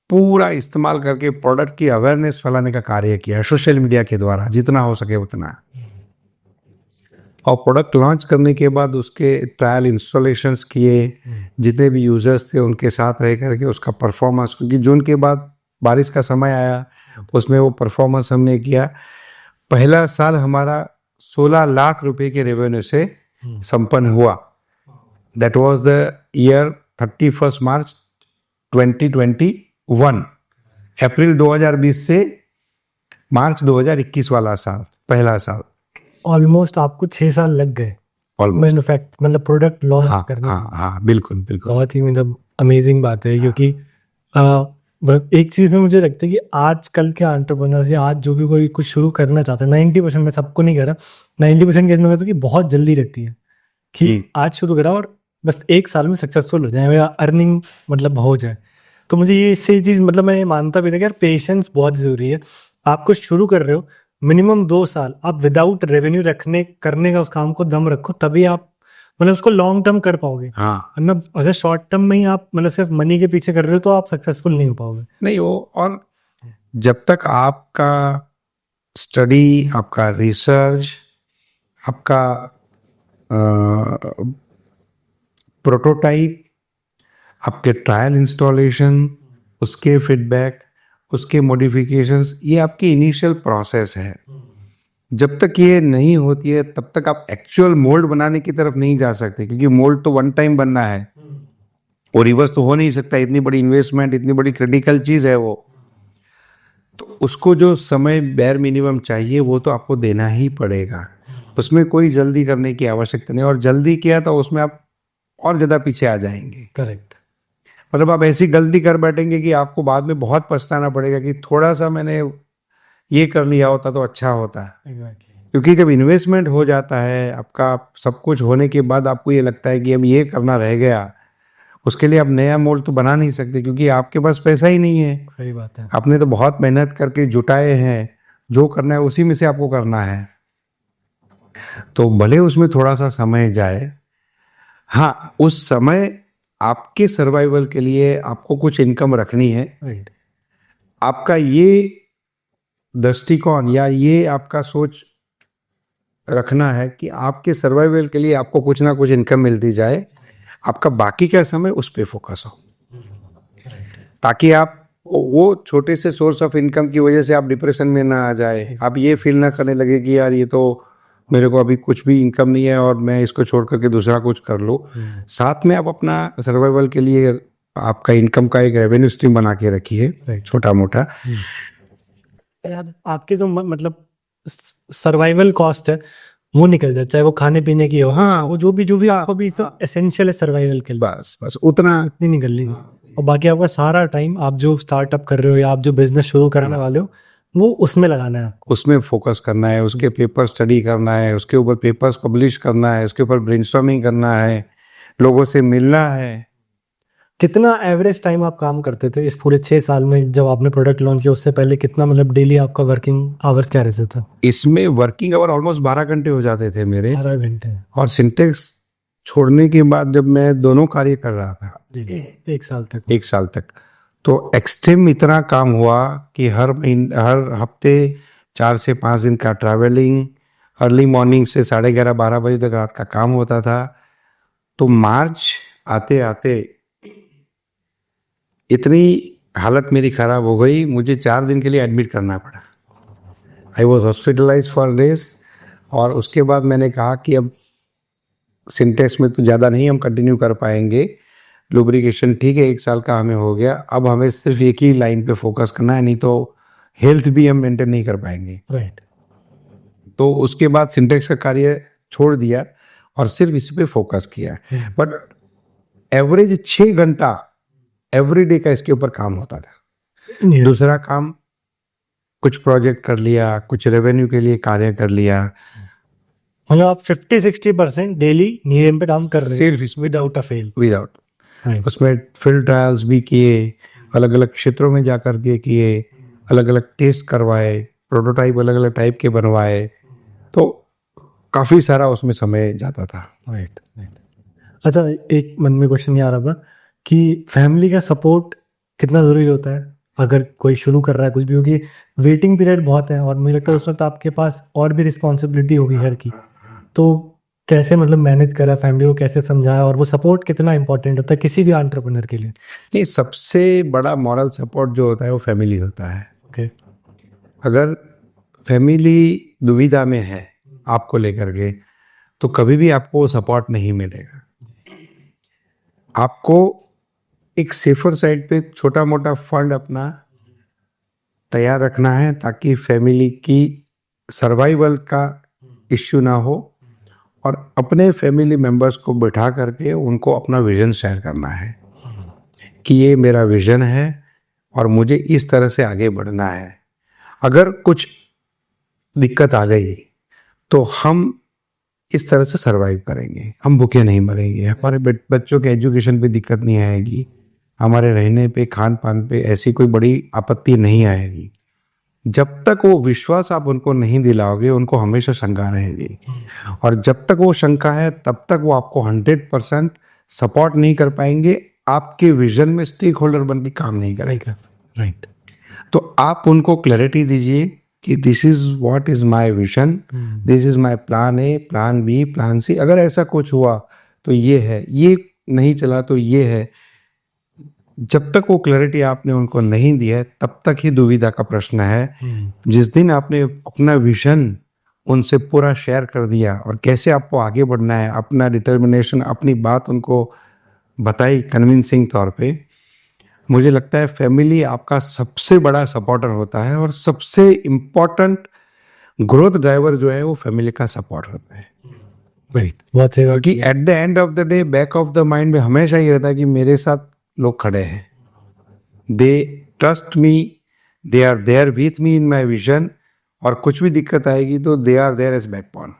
पूरा इस्तेमाल करके प्रोडक्ट की अवेयरनेस फैलाने का कार्य किया सोशल मीडिया के द्वारा, जितना हो सके उतना। और प्रोडक्ट लॉन्च करने के बाद उसके ट्रायल इंस्टॉलेशंस किए, जितने भी यूजर्स थे उनके साथ रह करके उसका परफॉर्मेंस, क्योंकि जून के बाद बारिश का समय आया, उसमें वो परफॉर्मेंस हमने किया। पहला साल हमारा 16 लाख रुपए के रेवेन्यू से संपन्न हुआ। दैट वाज द ईयर 31 मार्च 2021। अप्रैल 2020 से मार्च 2021 वाला साल, पहला साल। ऑलमोस्ट आपको 6 साल लग गए मैन्युफैक्चर, मतलब प्रोडक्ट लॉन्च करने में। हाँ, बिल्कुल बिल्कुल। बहुत ही मतलब अमेजिंग बात है, क्योंकि मतलब एक चीज़ में मुझे लगता है कि आजकल के एंटरप्रेन्योर्स या आज जो भी कोई कुछ शुरू करना चाहता है, 90% में सबको नहीं करा, 90% केस में कहता हूँ कि बहुत जल्दी रहती है कि आज शुरू करा और बस 1 साल में सक्सेसफुल हो जाए या अर्निंग मतलब हो जाए। तो मुझे ये इससे चीज़ मतलब मैं मानता भी था कि यार पेशेंस बहुत ज़रूरी है। आप कुछ शुरू कर रहे हो, मिनिमम 2 साल आप विदाउट रेवेन्यू करने का उस काम को दम रखो, तभी आप मतलब उसको लॉन्ग टर्म कर पाओगे। हाँ, वरना अगर शॉर्ट टर्म में ही आप मतलब सिर्फ मनी के पीछे कर रहे हो तो आप सक्सेसफुल नहीं हो पाओगे। नहीं वो, और जब तक आपका स्टडी, आपका रिसर्च, आपका प्रोटोटाइप, आपके ट्रायल इंस्टॉलेशन, उसके फीडबैक, उसके मॉडिफिकेशंस, ये आपकी इनिशियल प्रोसेस है। जब तक ये नहीं होती है तब तक आप एक्चुअल मोल्ड बनाने की तरफ नहीं जा सकते, क्योंकि मोल्ड तो वन टाइम बनना है, और रिवर्स तो हो नहीं सकता। इतनी बड़ी इन्वेस्टमेंट, इतनी बड़ी क्रिटिकल चीज़ है वो, तो उसको जो समय बेयर मिनिमम चाहिए वो तो आपको देना ही पड़ेगा। उसमें कोई जल्दी करने की आवश्यकता नहीं, और जल्दी किया तो उसमें आप और ज़्यादा पीछे आ जाएंगे। करेक्ट। मतलब आप ऐसी गलती कर बैठेंगे कि आपको बाद में बहुत पछताना पड़ेगा कि थोड़ा सा मैंने ये कर लिया होता तो अच्छा होता। क्योंकि जब इन्वेस्टमेंट हो जाता है आपका, सब कुछ होने के बाद आपको ये लगता है कि अब ये करना रह गया, उसके लिए आप नया मोल्ड तो बना नहीं सकते, क्योंकि आपके पास पैसा ही नहीं है। सही बात है। आपने तो बहुत मेहनत करके जुटाए हैं, जो करना है उसी में से आपको करना है, तो भले उसमें थोड़ा सा समय जाए। हाँ, उस समय आपके सर्वाइवल के लिए आपको कुछ इनकम रखनी है। राइट। आपका ये दृष्टिकोण या ये आपका सोच रखना है कि आपके सर्वाइवल के लिए आपको कुछ ना कुछ इनकम मिलती जाए, आपका बाकी का समय उस पर फोकस हो, ताकि आप वो छोटे से सोर्स ऑफ इनकम की वजह से आप डिप्रेशन में ना आ जाए, आप ये फील ना करने लगे कि यार ये तो मेरे को अभी कुछ भी इनकम नहीं है और मैं इसको छोड़ करके दूसरा कुछ कर लो। साथ में आप अपना सर्वाइवल के लिए आपका इनकम का एक रेवेन्यू स्ट्रीम बना के रखिए, छोटा मोटा। आपके जो मतलब सर्वाइवल कॉस्ट है वो निकल जाए, चाहे वो खाने पीने की हो, हाँ वो जो भी आपको भी तो एसेंशियल है सर्वाइवल के लिए, बस उतना नहीं निकलनी। और बाकी आपका सारा टाइम आप जो स्टार्टअप कर रहे हो या आप जो बिजनेस शुरू करने वाले हो वो उसमें लगाना है, उसमें फोकस करना है, उसके पेपर स्टडी करना है, उसके ऊपर पेपर्स पब्लिश करना है, उसके ऊपर ब्रेनस्टॉर्मिंग करना है, लोगों से मिलना है। कितना एवरेज टाइम आप काम करते थे इस पूरे 6 साल में? जब आपने प्रोडक्ट लॉन्च किया उससे पहले कितना मतलब डेली आपका वर्किंग आवर्स क्या रहते थे? इसमें वर्किंग आवर ऑलमोस्ट 12 घंटे हो जाते थे मेरे, 12 घंटे। और सिंटेक्स छोड़ने के बाद जब मैं दोनों कार्य कर रहा था जी 1 साल तक 1 साल तक, तो एक्सट्रीम इतना काम हुआ कि हर हफ्ते 4 से 5 दिन का ट्रैवलिंग, अर्ली मॉर्निंग से 11:30-12 बजे तक रात का काम होता था। तो मार्च आते आते इतनी हालत मेरी खराब हो गई, मुझे 4 दिन के लिए एडमिट करना पड़ा। I was hospitalise for days. और उसके बाद मैंने कहा कि अब सिंटेक्स में तो ज़्यादा नहीं हम कंटिन्यू कर पाएंगे, लुब्रिकेशन ठीक है 1 साल का हमें हो गया, अब हमें सिर्फ एक ही लाइन पे फोकस करना है, नहीं तो हेल्थ भी हम मेंटेन नहीं कर पाएंगे। राइट तो उसके बाद सिंटेक्स का कार्य छोड़ दिया और सिर्फ इसी पे फोकस किया। बट एवरेज 6 घंटा एवरी डे का इसके ऊपर काम होता था। दूसरा काम कुछ प्रोजेक्ट कर लिया, कुछ रेवेन्यू के लिए कार्य कर लिया। मतलब आप 50-60% डेली नीरेन पे काम कर रहे हैं सिर्फ इसमें विदाउट अ फेल। विदाउट उसमें फील्ड ट्रायल्स भी किए, अलग अलग क्षेत्रों में जाकर के किए, अलग अलग टेस्ट करवाए, प्रोटोटाइप अलग अलग टाइप के बनवाए, तो काफ़ी सारा उसमें समय जाता था। राइट अच्छा, एक मन में क्वेश्चन ये आ रहा था कि फैमिली का सपोर्ट कितना ज़रूरी होता है अगर कोई शुरू कर रहा है कुछ भी, क्योंकि वेटिंग पीरियड बहुत है और मुझे लगता है उस वक्त आपके पास और भी रिस्पॉन्सिबिलिटी होगी घर की, तो कैसे मतलब मैनेज करा, फैमिली को कैसे समझाया, और वो सपोर्ट कितना इंपॉर्टेंट होता है किसी भी एंटरप्रेन्योर के लिए? नहीं, सबसे बड़ा मॉरल सपोर्ट जो होता है वो फैमिली होता है। ओके अगर फैमिली दुविधा में है आपको लेकर के, तो कभी भी आपको वो सपोर्ट नहीं मिलेगा। आपको एक सेफर साइड पे छोटा मोटा फंड अपना तैयार रखना है ताकि फैमिली की सर्वाइवल का इश्यू ना हो, और अपने फैमिली मेंबर्स को बिठा करके उनको अपना विजन शेयर करना है कि ये मेरा विजन है और मुझे इस तरह से आगे बढ़ना है। अगर कुछ दिक्कत आ गई तो हम इस तरह से सरवाइव करेंगे, हम भूखे नहीं मरेंगे, हमारे बच्चों के एजुकेशन पे दिक्कत नहीं आएगी, हमारे रहने पे, खान पान पे ऐसी कोई बड़ी आपत्ति नहीं आएगी। जब तक वो विश्वास आप उनको नहीं दिलाओगे, उनको हमेशा शंका रहेगी, और जब तक वो शंका है तब तक वो आपको 100% सपोर्ट नहीं कर पाएंगे, आपके विजन में स्टेक होल्डर बन के काम नहीं करेंगे। राइट तो आप उनको क्लैरिटी दीजिए कि this is what is my vision, this is my plan A, plan B, plan C. अगर ऐसा कुछ हुआ तो ये है, ये नहीं चला तो ये है। जब तक वो क्लैरिटी आपने उनको नहीं दिया है तब तक ही दुविधा का प्रश्न है। जिस दिन आपने अपना विजन उनसे पूरा शेयर कर दिया और कैसे आपको आगे बढ़ना है, अपना डिटर्मिनेशन, अपनी बात उनको बताई कन्विंसिंग तौर पे, मुझे लगता है फैमिली आपका सबसे बड़ा सपोर्टर होता है, और सबसे इम्पोर्टेंट ग्रोथ ड्राइवर जो है वो फैमिली का सपोर्ट होता है। राइट बहुत सही, क्योंकि at the end of the day back of the mind में हमेशा ये रहता है कि मेरे साथ लोग खड़े हैं, they trust me, they are there with me in my vision, और कुछ भी दिक्कत आएगी तो they are there as backbone.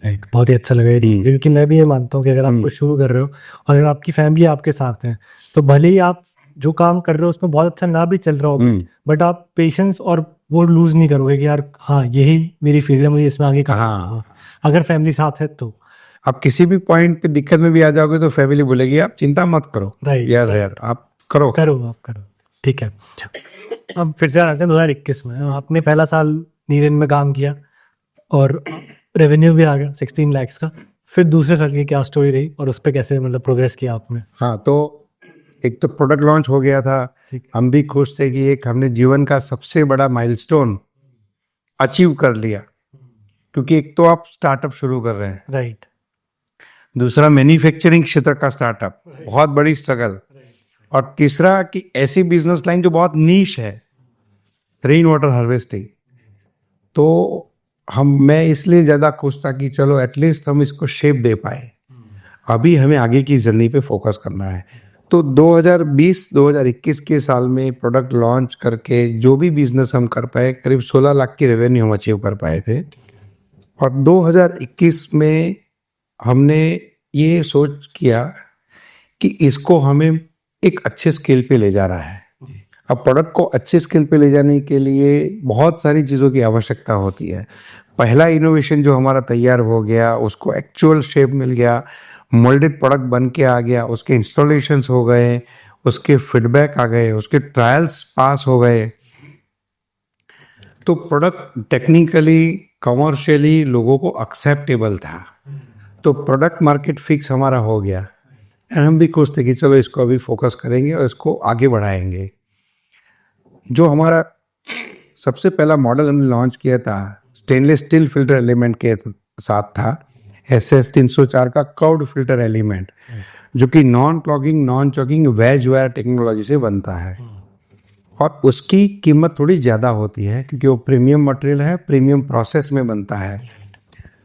Right बहुत ही अच्छा लगा ये, क्योंकि मैं भी ये मानता हूँ कि अगर आप कुछ शुरू कर रहे हो और अगर आपकी फैमिली आपके साथ है, तो भले ही आप जो काम कर रहे हो उसमें बहुत अच्छा ना भी चल रहा हो, बट आप पेशेंस और वो लूज नहीं करोगे कि यार हाँ यही मेरी फील्ड है, मुझे इसमें आगे कहाँ, अगर फैमिली साथ है तो। आप किसी भी पॉइंट पे दिक्कत में भी आ जाओगे तो फैमिली बोलेगी आप चिंता मत करो, राइट यार आप करो आप करो, ठीक है। अब फिर से आते हैं 2021 में, आपने पहला साल नीरेन में काम किया और रेवेन्यू भी आ गया 16 लाख का। फिर दूसरे साल की क्या स्टोरी रही और उस पर कैसे मतलब प्रोग्रेस किया आपने? हाँ, तो एक तो प्रोडक्ट लॉन्च हो गया था, हम भी खुश थे कि एक हमने जीवन का सबसे बड़ा माइलस्टोन अचीव कर लिया, क्योंकि एक तो आप स्टार्टअप शुरू कर रहे हैं, राइट, दूसरा मैन्युफैक्चरिंग क्षेत्र का स्टार्टअप, बहुत बड़ी स्ट्रगल, और तीसरा कि ऐसी बिजनेस लाइन जो बहुत नीश है, रेन वाटर हार्वेस्टिंग। तो मैं इसलिए ज़्यादा खुश था कि चलो एटलीस्ट हम इसको शेप दे पाए, अभी हमें आगे की जर्नी पे फोकस करना है। तो 2020-2021 के साल में प्रोडक्ट लॉन्च करके जो भी बिजनेस हम कर पाए, करीब 16 लाख की रेवेन्यू हम अचीव कर पाए थे। और 2021 में हमने ये सोच किया कि इसको हमें एक अच्छे स्केल पे ले जा रहा है। अब प्रोडक्ट को अच्छे स्केल पे ले जाने के लिए बहुत सारी चीज़ों की आवश्यकता होती है। पहला इनोवेशन जो हमारा तैयार हो गया, उसको एक्चुअल शेप मिल गया, मोल्डेड प्रोडक्ट बन के आ गया, उसके इंस्टॉलेशंस हो गए, उसके फीडबैक आ गए, उसके ट्रायल्स पास हो गए, तो प्रोडक्ट टेक्निकली कमर्शियली लोगों को एक्सेप्टेबल था। तो प्रोडक्ट मार्केट फिक्स हमारा हो गया एंड हम भी खुश थे कि चलो इसको अभी फोकस करेंगे और इसको आगे बढ़ाएंगे। जो हमारा सबसे पहला मॉडल हमने लॉन्च किया था स्टेनलेस स्टील फिल्टर एलिमेंट के साथ था, SS 304 का कर्व्ड फिल्टर एलिमेंट, जो कि non clogging non choking wedge wire technology से बनता है और उसकी कीमत थोड़ी ज़्यादा होती है क्योंकि वो प्रीमियम मटेरियल है, प्रीमियम प्रोसेस में बनता है।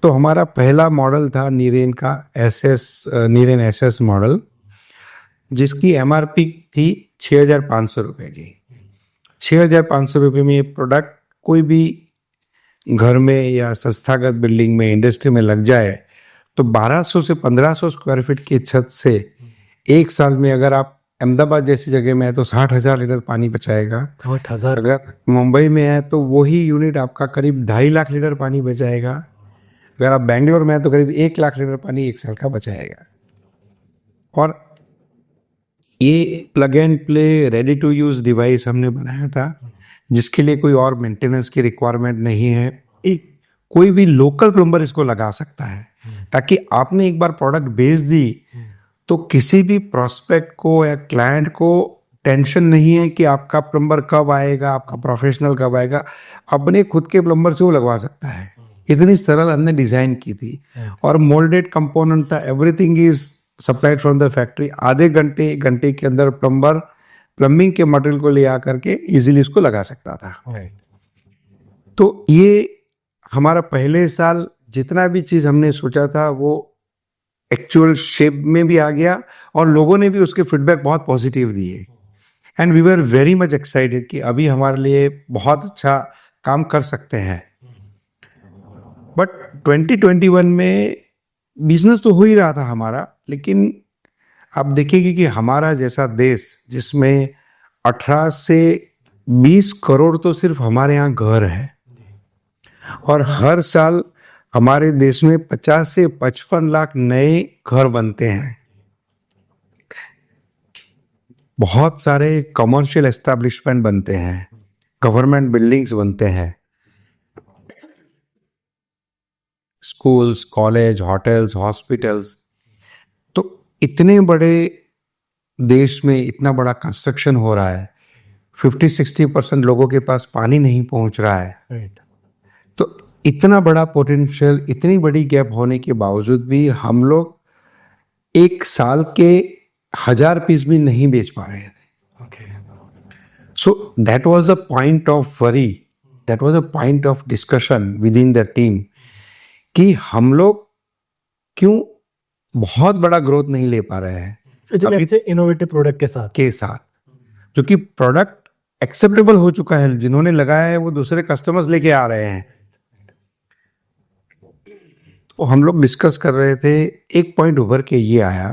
तो हमारा पहला मॉडल था नीरेन का नीरेन SS मॉडल, जिसकी MRP थी 6,500 रुपये की। 6,500 रुपये में ये प्रोडक्ट कोई भी घर में या संस्थागत बिल्डिंग में, इंडस्ट्री में लग जाए तो 1200 से 1500 स्क्वायर फीट की छत से एक साल में अगर आप अहमदाबाद जैसी जगह में है तो 60,000 लीटर पानी बचाएगा। 60,000। अगर मुंबई में है तो वही यूनिट आपका करीब 2.5 लाख लीटर पानी बचाएगा। अगर आप बैंगलोर में है तो करीब 1 लाख लीटर पानी एक साल का बचाएगा। और ये plug and play ready to use device हमने बनाया था, जिसके लिए कोई और मेंटेनेंस की रिक्वायरमेंट नहीं है। कोई भी लोकल प्लम्बर इसको लगा सकता है, ताकि आपने एक बार प्रोडक्ट बेच दी तो किसी भी प्रोस्पेक्ट को या क्लाइंट को टेंशन नहीं है कि आपका प्लम्बर कब आएगा, आपका प्रोफेशनल कब आएगा। अपने खुद के प्लम्बर से वो लगवा सकता है। इतनी सरल हमने डिजाइन की थी और मोल्डेड कंपोनेंट था, everything is supplied from the factory. आधे घंटे एक घंटे के अंदर प्लम्बर प्लम्बिंग के मटेरियल को ले आकर के इजीली इसको लगा सकता था। तो ये हमारा पहले साल जितना भी चीज़ हमने सोचा था वो एक्चुअल शेप में भी आ गया और लोगों ने भी उसके फीडबैक बहुत पॉजिटिव दिए and we were very much excited कि अभी हमारे लिए बहुत अच्छा काम कर सकते हैं। बट 2021 में बिजनेस तो हो ही रहा था हमारा, लेकिन आप देखेंगे कि हमारा जैसा देश जिसमें 18 से 20 करोड़ तो सिर्फ हमारे यहाँ घर है और हर साल हमारे देश में 50 से 55 लाख नए घर बनते हैं। बहुत सारे कमर्शियल एस्टेब्लिशमेंट बनते हैं, गवर्नमेंट बिल्डिंग्स बनते हैं, स्कूल्स, कॉलेज, होटल्स, हॉस्पिटल्स। तो इतने बड़े देश में इतना बड़ा कंस्ट्रक्शन हो रहा है, 50-60% लोगों के पास पानी नहीं पहुंच रहा है। तो इतना बड़ा पोटेंशियल, इतनी बड़ी गैप होने के बावजूद भी हम लोग एक साल के 1000 पीस भी नहीं बेच पा रहे थे। So that was the point of worry, that was the point of discussion with in the team कि हम लोग क्यों बहुत बड़ा ग्रोथ नहीं ले पा रहे हैं इनोवेटिव प्रोडक्ट के साथ जो कि प्रोडक्ट एक्सेप्टेबल हो चुका है, जिन्होंने लगाया है वो दूसरे कस्टमर्स लेके आ रहे हैं। तो हम लोग डिस्कस कर रहे थे, एक पॉइंट उभर के ये आया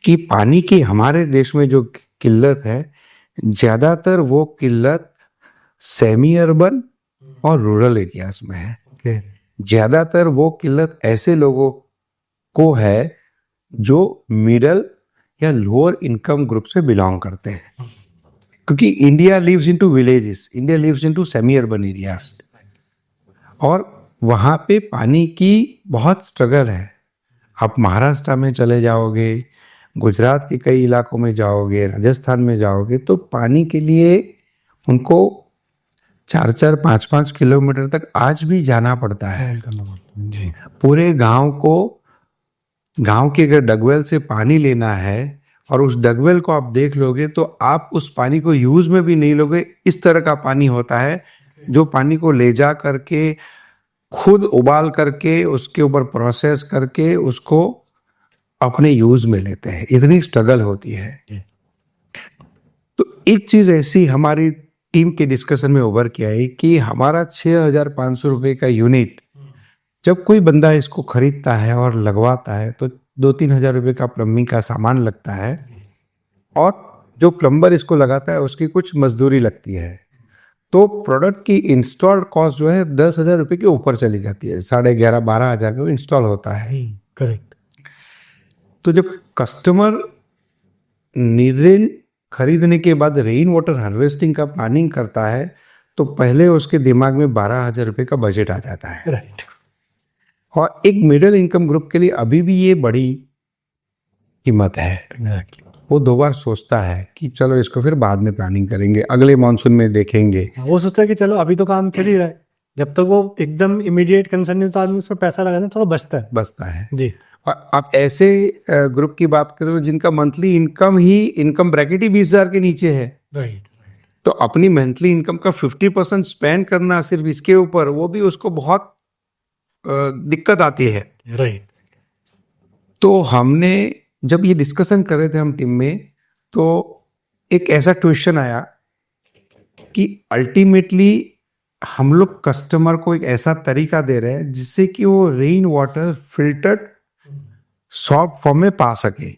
कि पानी की हमारे देश में जो किल्लत है, ज्यादातर वो किल्लत सेमी अर्बन और रूरल एरियाज में है। ज्यादातर वो किल्लत ऐसे लोगों को है जो मिडल या लोअर इनकम ग्रुप से बिलोंग करते हैं, क्योंकि India lives into villages, India lives into semi urban areas और वहाँ पे पानी की बहुत स्ट्रगल है। आप महाराष्ट्र में चले जाओगे, गुजरात के कई इलाकों में जाओगे, राजस्थान में जाओगे तो पानी के लिए उनको 4-4, 5-5 किलोमीटर तक आज भी जाना पड़ता है। पूरे गांव को, गांव के अगर डगवेल से पानी लेना है और उस डगवेल को आप देख लोगे तो आप उस पानी को यूज में भी नहीं लोगे। इस तरह का पानी होता है जो पानी को ले जा करके खुद उबाल करके उसके ऊपर प्रोसेस करके उसको अपने यूज में लेते हैं। इतनी स्ट्रगल होती है। तो एक चीज ऐसी हमारी टीम के डिस्कशन में उभर के आई कि हमारा 6,500 रुपये का यूनिट जब कोई बंदा इसको खरीदता है और लगवाता है तो 2-3 हज़ार रुपये का प्लम्बिंग का सामान लगता है और जो प्लम्बर इसको लगाता है उसकी कुछ मजदूरी लगती है, तो प्रोडक्ट की इंस्टॉल्ड कॉस्ट जो है 10,000 रुपये के ऊपर चली जाती है, 11,500-12,000 में इंस्टॉल होता है। करेक्ट। तो जब कस्टमर नीरेन खरीदने के बाद रेन वाटर हार्वेस्टिंग का प्लानिंग करता है तो पहले उसके दिमाग में 12,000 रुपये का बजट आ जाता है। राइट। और एक मिडिल इनकम ग्रुप के लिए अभी भी ये बड़ी कीमत है। एग्जैक्टली। वो 2 बार सोचता है कि चलो इसको फिर बाद में प्लानिंग करेंगे, अगले मानसून में देखेंगे। वो सोचता है कि चलो अभी तो काम चल ही रहा है, जब तक वो एकदम इमीडिएट कंसर्न नहीं होता आदमी उसमें पैसा लगाना थोड़ा बचता है। जी। और आप ऐसे ग्रुप की बात करो जिनका मंथली इनकम ब्रैकेट ही 20,000 के नीचे है, राइट। तो अपनी मंथली इनकम का 50% स्पेंड करना सिर्फ इसके ऊपर, वो भी उसको बहुत दिक्कत आती है। राइट। तो हमने जब ये डिस्कशन कर रहे थे हम टीम में, तो एक ऐसा क्वेश्चन आया कि अल्टीमेटली हम लोग कस्टमर को एक ऐसा तरीका दे रहे हैं जिससे कि वो rain water filtered soft form में पा सके।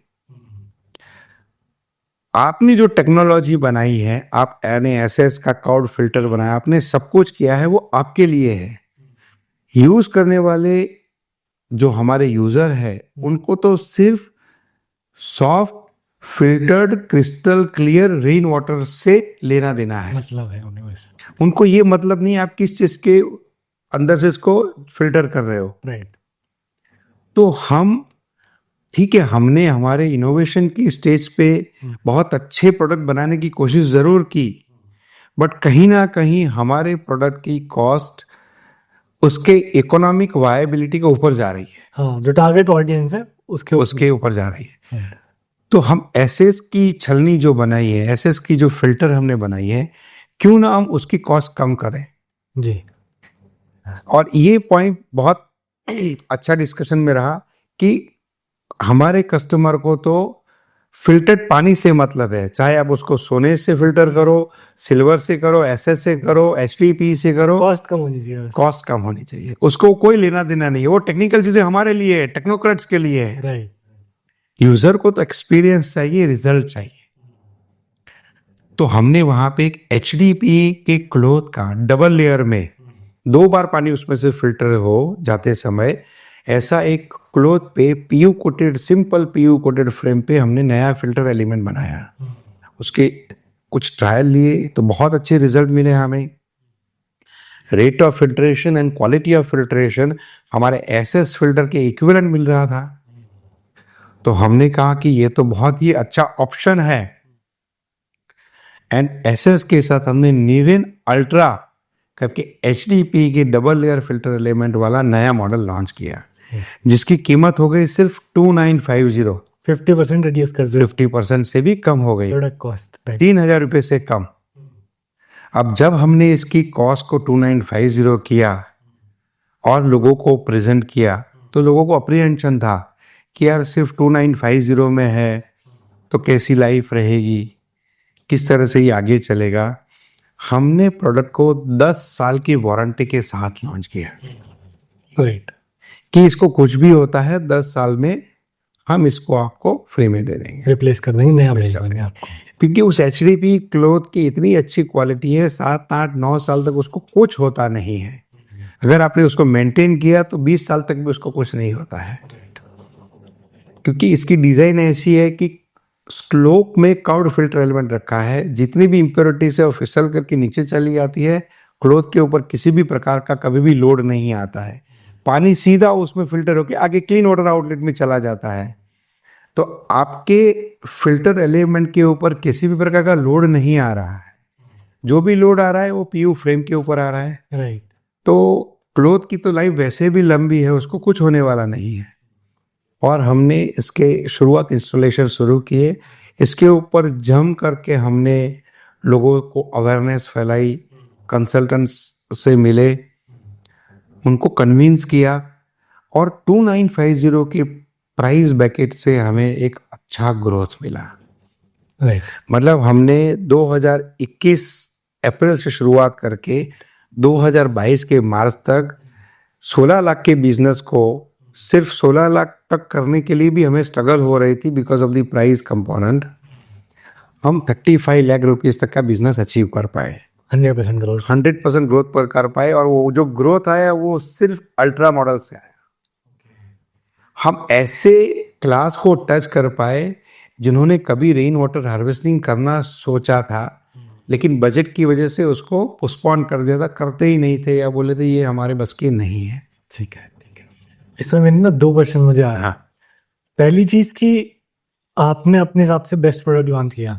आपने जो टेक्नोलॉजी बनाई है, आप NASS का क्लाउड फिल्टर बनाया, आपने सब कुछ किया है, वो आपके लिए है। यूज करने वाले जो हमारे यूजर है उनको तो सिर्फ soft filtered crystal clear rain water से लेना देना है, मतलब है उन्हें बस। उनको ये मतलब नहीं आप किस चीज के अंदर से इसको फिल्टर कर रहे हो। राइट। तो हम ठीक है, हमने हमारे इनोवेशन की स्टेज पे बहुत अच्छे प्रोडक्ट बनाने की कोशिश जरूर की, बट कहीं ना कहीं हमारे प्रोडक्ट की कॉस्ट उसके इकोनॉमिक वायबिलिटी के ऊपर जा रही है। हाँ, जो टारगेट ऑडियंस है उसके ऊपर जा रही है। तो हम एसएस की छलनी जो बनाई है, एसएस की जो फिल्टर हमने बनाई है, क्यों ना हम उसकी कॉस्ट कम करें। जी। और ये पॉइंट बहुत अच्छा डिस्कशन में रहा कि हमारे कस्टमर को तो फिल्टर्ड पानी से मतलब है, चाहे आप उसको सोने से फिल्टर करो, सिल्वर से करो, एसएस से करो, HDPE से करो, कॉस्ट कम होनी चाहिए। कॉस्ट कम होनी चाहिए, उसको कोई लेना देना नहीं है। वो टेक्निकल चीजें हमारे लिए है, टेक्नोक्रेट्स के लिए है। राइट। यूजर को तो एक्सपीरियंस चाहिए, रिजल्ट चाहिए। तो हमने वहां पे एक HDPE के क्लॉथ का डबल लेयर में 2 बार पानी उसमें से फिल्टर हो जाते समय ऐसा एक क्लॉथ पे सिंपल PU कोटेड फ्रेम पे हमने नया फिल्टर एलिमेंट बनाया। उसके कुछ ट्रायल लिए तो बहुत अच्छे रिजल्ट मिले हमें। Rate of filtration and quality of filtration हमारे SS फिल्टर के इक्विवेलेंट मिल रहा था। तो हमने कहा कि ये तो बहुत ही अच्छा ऑप्शन है, एंड SS के साथ हमने नीरेन अल्ट्रा करके HDPE के डबल लेयर फिल्टर एलिमेंट वाला नया मॉडल लॉन्च किया, जिसकी कीमत हो गई सिर्फ 2950। 50% रिड्यूस कर दो, 50% से भी कम हो गई, प्रोडक्ट कॉस्ट 3,000 रुपये से कम। अब जब हमने इसकी कॉस्ट को 2950 किया और लोगों को प्रेजेंट किया, तो लोगों को अप्रीहेंशन था कि यार सिर्फ 2950 में है तो कैसी लाइफ रहेगी, किस तरह से ये आगे चलेगा। हमने प्रोडक्ट को 10 साल की वारंटी के साथ लॉन्च किया। राइट। कि इसको कुछ भी होता है 10 साल में हम इसको आपको फ्री में दे देंगे, रिप्लेस कर देंगे, नया भेज देंगे आपको। क्योंकि उस HDPE क्लॉथ की इतनी अच्छी क्वालिटी है, 7, 8, 9 साल तक उसको कुछ होता नहीं है। अगर आपने उसको मेंटेन किया तो 20 साल तक भी उसको कुछ नहीं होता है, क्योंकि इसकी डिजाइन ऐसी है कि स्लोप में कर्व्ड फिल्टर एलिमेंट रखा है। जितनी भी इम्प्योरिटीज है वो फिसल करके नीचे चली जाती है, क्लॉथ के ऊपर किसी भी प्रकार का कभी भी लोड नहीं आता है, पानी सीधा उसमें फिल्टर होकर आगे क्लीन वाटर आउटलेट में चला जाता है। तो आपके फिल्टर एलिमेंट के ऊपर किसी भी प्रकार का लोड नहीं आ रहा है, जो भी लोड आ रहा है वो PU फ्रेम के ऊपर आ रहा है। राइट। तो क्लॉथ की तो लाइफ वैसे भी लंबी है, उसको कुछ होने वाला नहीं है। और हमने इसके शुरुआत इंस्टॉलेशन शुरू किए, इसके ऊपर जम करके हमने लोगों को अवेयरनेस फैलाई, कंसल्टेंट्स से मिले, उनको कन्विंस किया, और 2950 के प्राइस बैकेट से हमें एक अच्छा ग्रोथ मिला। राइट। मतलब हमने 2021 अप्रैल से शुरुआत करके 2022 के मार्च तक 16 लाख के बिजनेस को सिर्फ 16 लाख तक करने के लिए भी हमें स्ट्रगल हो रही थी because of the price component. हम 35 लाख रुपीस तक का बिजनेस अचीव कर पाए, 100% ग्रोथ। 100% ग्रोथ पर कर पाए। और वो जो ग्रोथ आया वो सिर्फ अल्ट्रा मॉडल से आया। हम ऐसे क्लास को टच कर पाए जिन्होंने कभी रेन वाटर हार्वेस्टिंग करना सोचा था, लेकिन बजट की वजह से उसको पोस्टपोन कर दिया था, करते ही नहीं थे या बोले थे ये हमारे बस की नहीं है। ठीक है, ठीक है। इसमें मैंने ना 2 क्वेश्चन मुझे आया। हाँ। पहली चीज कि आपने अपने हिसाब से बेस्ट प्रोडक्ट लॉन्च किया,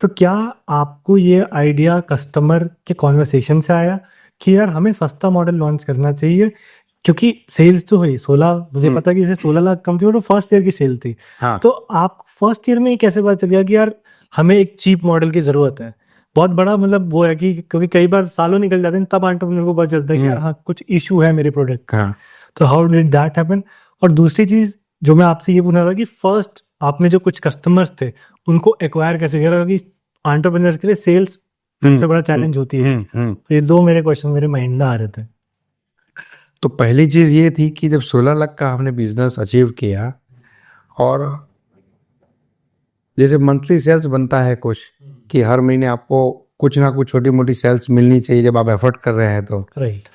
तो क्या आपको ये आइडिया कस्टमर के कॉन्वर्सेशन से आया कि यार हमें सस्ता मॉडल लॉन्च करना चाहिए? क्योंकि सेल्स तो हुई 16, मुझे पता है कि जैसे 16 लाख कम थी, वो फर्स्ट ईयर की सेल थी। हाँ। तो आप फर्स्ट ईयर में ही कैसे पता चल गया कि यार हमें एक चीप मॉडल की जरूरत है? बहुत बड़ा मतलब वो है कि क्योंकि कई बार सालों निकल जाते हैं तब एंटरप्रेन्योर को पता चलता है कि यार हाँ कुछ इशू है मेरे प्रोडक्ट का। हाँ। तो हाउ डिड दैट हैपन? और दूसरी चीज जो मैं आपसे ये पूछना था कि फर्स्ट आपने जो कुछ कस्टमर्स थे उनको एक्वायर कैसे किया? क्योंकि एंटरप्रेन्योर्स के लिए सेल्स सबसे बड़ा चैलेंज होती है। तो ये 2 मेरे क्वेश्चन मेरे माइंड में आ रहे थे। तो पहली चीज ये थी कि जब 16 लाख का हमने बिजनेस अचीव किया, और जैसे मंथली सेल्स बनता है कुछ कि हर महीने आपको कुछ ना कुछ छोटी मोटी सेल्स मिलनी चाहिए जब आप एफर्ट कर रहे हैं, राइट।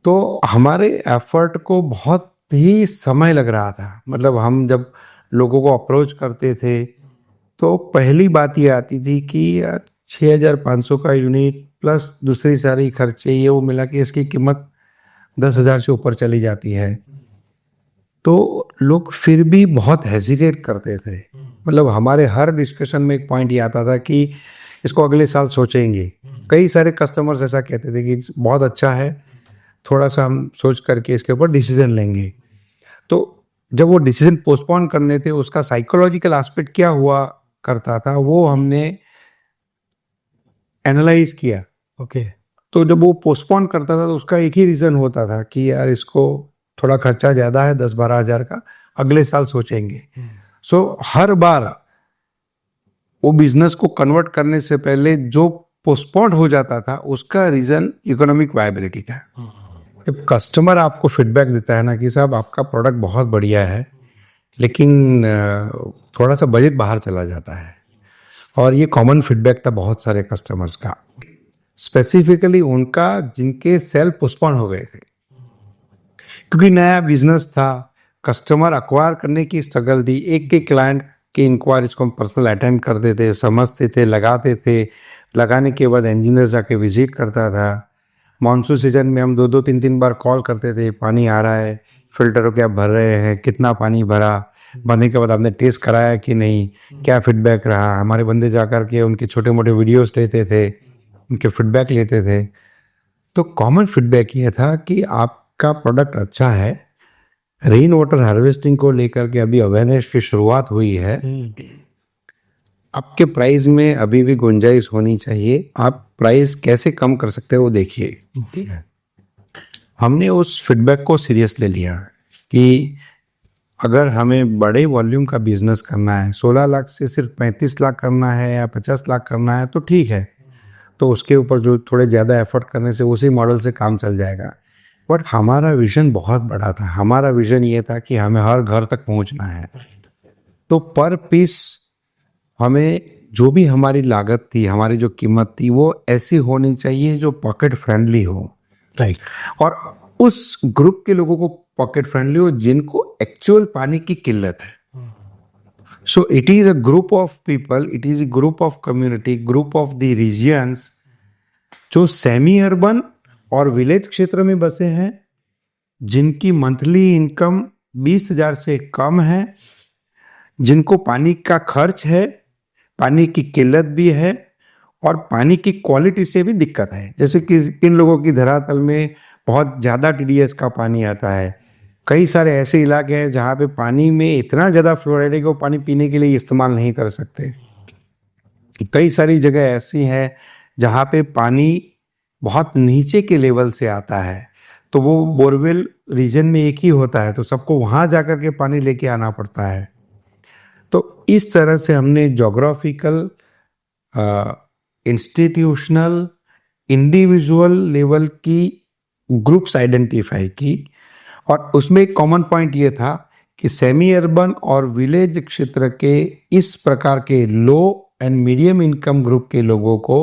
तो हमारे एफर्ट को बहुत ही समय लग रहा था। मतलब हम जब लोगों को अप्रोच करते थे तो पहली बात ये आती थी कि 6,500 का यूनिट प्लस दूसरी सारी खर्चे ये वो मिला के इसकी कीमत 10,000 से ऊपर चली जाती है। तो लोग फिर भी बहुत हेजिटेट करते थे। मतलब हमारे हर डिस्कशन में एक पॉइंट ये आता था कि इसको अगले साल सोचेंगे। कई सारे कस्टमर्स ऐसा कहते थे कि बहुत अच्छा है, थोड़ा सा हम सोच करके इसके ऊपर डिसीजन लेंगे। तो जब वो डिसीजन पोस्टपोन करने थे, उसका साइकोलॉजिकल एस्पेक्ट क्या हुआ करता था वो हमने एनालाइज किया। ओके। तो जब वो पोस्टपोन करता था तो उसका एक ही रीज़न होता था कि यार इसको थोड़ा खर्चा ज़्यादा है, 10-12 हज़ार का, अगले साल सोचेंगे। सो हर बार वो बिजनेस को कन्वर्ट करने से पहले जो पोस्टपोन हो जाता था उसका रीज़न इकोनॉमिक वायबिलिटी था। जब कस्टमर आपको फीडबैक देता है ना कि साहब आपका प्रोडक्ट बहुत बढ़िया है लेकिन थोड़ा सा बजट बाहर चला जाता है, और ये कॉमन फीडबैक था बहुत सारे कस्टमर्स का, स्पेसिफिकली उनका जिनके सेल पोस्टपोन हो गए थे। क्योंकि नया बिजनेस था, कस्टमर अक्वायर करने की स्ट्रगल थी। एक एक क्लाइंट की इंक्वायरीज को हम पर्सनल अटेंड करते थे, समझते थे, लगाते थे। लगाने के बाद इंजीनियर जाके विजिट करता था। मानसून सीजन में हम 2-2, 3-3 बार कॉल करते थे, पानी आ रहा है, फिल्टर क्या भर रहे हैं, कितना पानी भरा, भरने के बाद आपने टेस्ट कराया कि नहीं, क्या फीडबैक रहा। हमारे बंदे जाकर के उनके छोटे मोटे वीडियोस लेते थे, उनके फीडबैक लेते थे। तो कॉमन फीडबैक ये था कि आपका प्रोडक्ट अच्छा है, रेन वाटर हार्वेस्टिंग को लेकर के अभी अवेयरनेस की शुरुआत हुई है, आपके प्राइस में अभी भी गुंजाइश होनी चाहिए, आप प्राइस कैसे कम कर सकते हैं वो देखिए। हमने उस फीडबैक को सीरियस ले लिया कि अगर हमें बड़े वॉल्यूम का बिजनेस करना है, 16 लाख से सिर्फ 35 लाख करना है या 50 लाख करना है तो ठीक है, तो उसके ऊपर जो थोड़े ज़्यादा एफर्ट करने से उसी मॉडल से काम चल जाएगा। बट हमारा विजन बहुत बड़ा था। हमारा विजन ये था कि हमें हर घर तक पहुंचना है। तो पर पीस हमें जो भी हमारी लागत थी, हमारी जो कीमत थी, वो ऐसी होनी चाहिए जो पॉकेट फ्रेंडली हो। राइट। और उस ग्रुप के लोगों को पॉकेट फ्रेंडली हो जिनको एक्चुअल पानी की किल्लत है। So it is a group of people, it is a group of community, group of the regions जो सेमी अर्बन और विलेज क्षेत्र में बसे हैं, जिनकी मंथली इनकम 20,000 से कम है, जिनको पानी का खर्च है, पानी की किल्लत भी है और पानी की क्वालिटी से भी दिक्कत है। जैसे कि किन लोगों की धरातल में बहुत ज़्यादा TDS का पानी आता है। कई सारे ऐसे इलाके हैं जहाँ पे पानी में इतना ज़्यादा फ्लोराइड है कि वो पानी पीने के लिए इस्तेमाल नहीं कर सकते। कई सारी जगह ऐसी हैं जहाँ पे पानी बहुत नीचे के लेवल से आता है, तो वो बोरवेल रीजन में एक ही होता है, तो सबको वहाँ जाकर के पानी लेके आना पड़ता है। तो इस तरह से हमने जोग्राफिकल, इंस्टीट्यूशनल, इंडिविजुअल लेवल की ग्रुप्स आइडेंटिफाई की, और उसमें एक कॉमन पॉइंट ये था कि सेमी अर्बन और विलेज क्षेत्र के इस प्रकार के लो एंड मीडियम इनकम ग्रुप के लोगों को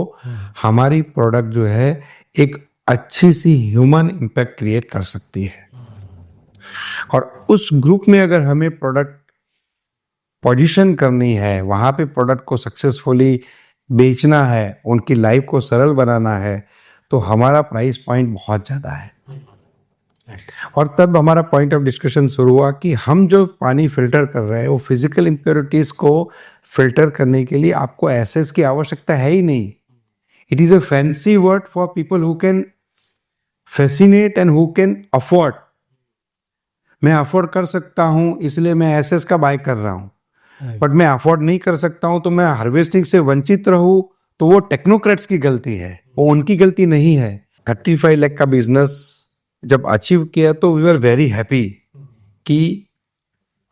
हमारी प्रोडक्ट जो है एक अच्छी सी ह्यूमन इम्पैक्ट क्रिएट कर सकती है। और उस ग्रुप में अगर हमें प्रोडक्ट पोजीशन करनी है, वहां पे प्रोडक्ट को सक्सेसफुली बेचना है, उनकी लाइफ को सरल बनाना है, तो हमारा प्राइस पॉइंट बहुत ज़्यादा है। और तब हमारा पॉइंट ऑफ डिस्कशन शुरू हुआ कि हम जो पानी फिल्टर कर रहे हैं वो फिजिकल इम्प्योरिटीज को फिल्टर करने के लिए आपको एसेस की आवश्यकता है ही नहीं। It is a fancy word for people who can fascinate and who can afford. मैं अफोर्ड कर सकता हूँ इसलिए मैं एसेस का बाय कर रहा हूँ, बट मैं अफोर्ड नहीं कर सकता हूँ तो मैं हार्वेस्टिंग से वंचित रहूँ, तो वो टेक्नोक्रेट्स की गलती है, वो उनकी गलती नहीं है। 35 लाख का बिजनेस जब अचीव किया तो वी आर वेरी हैप्पी कि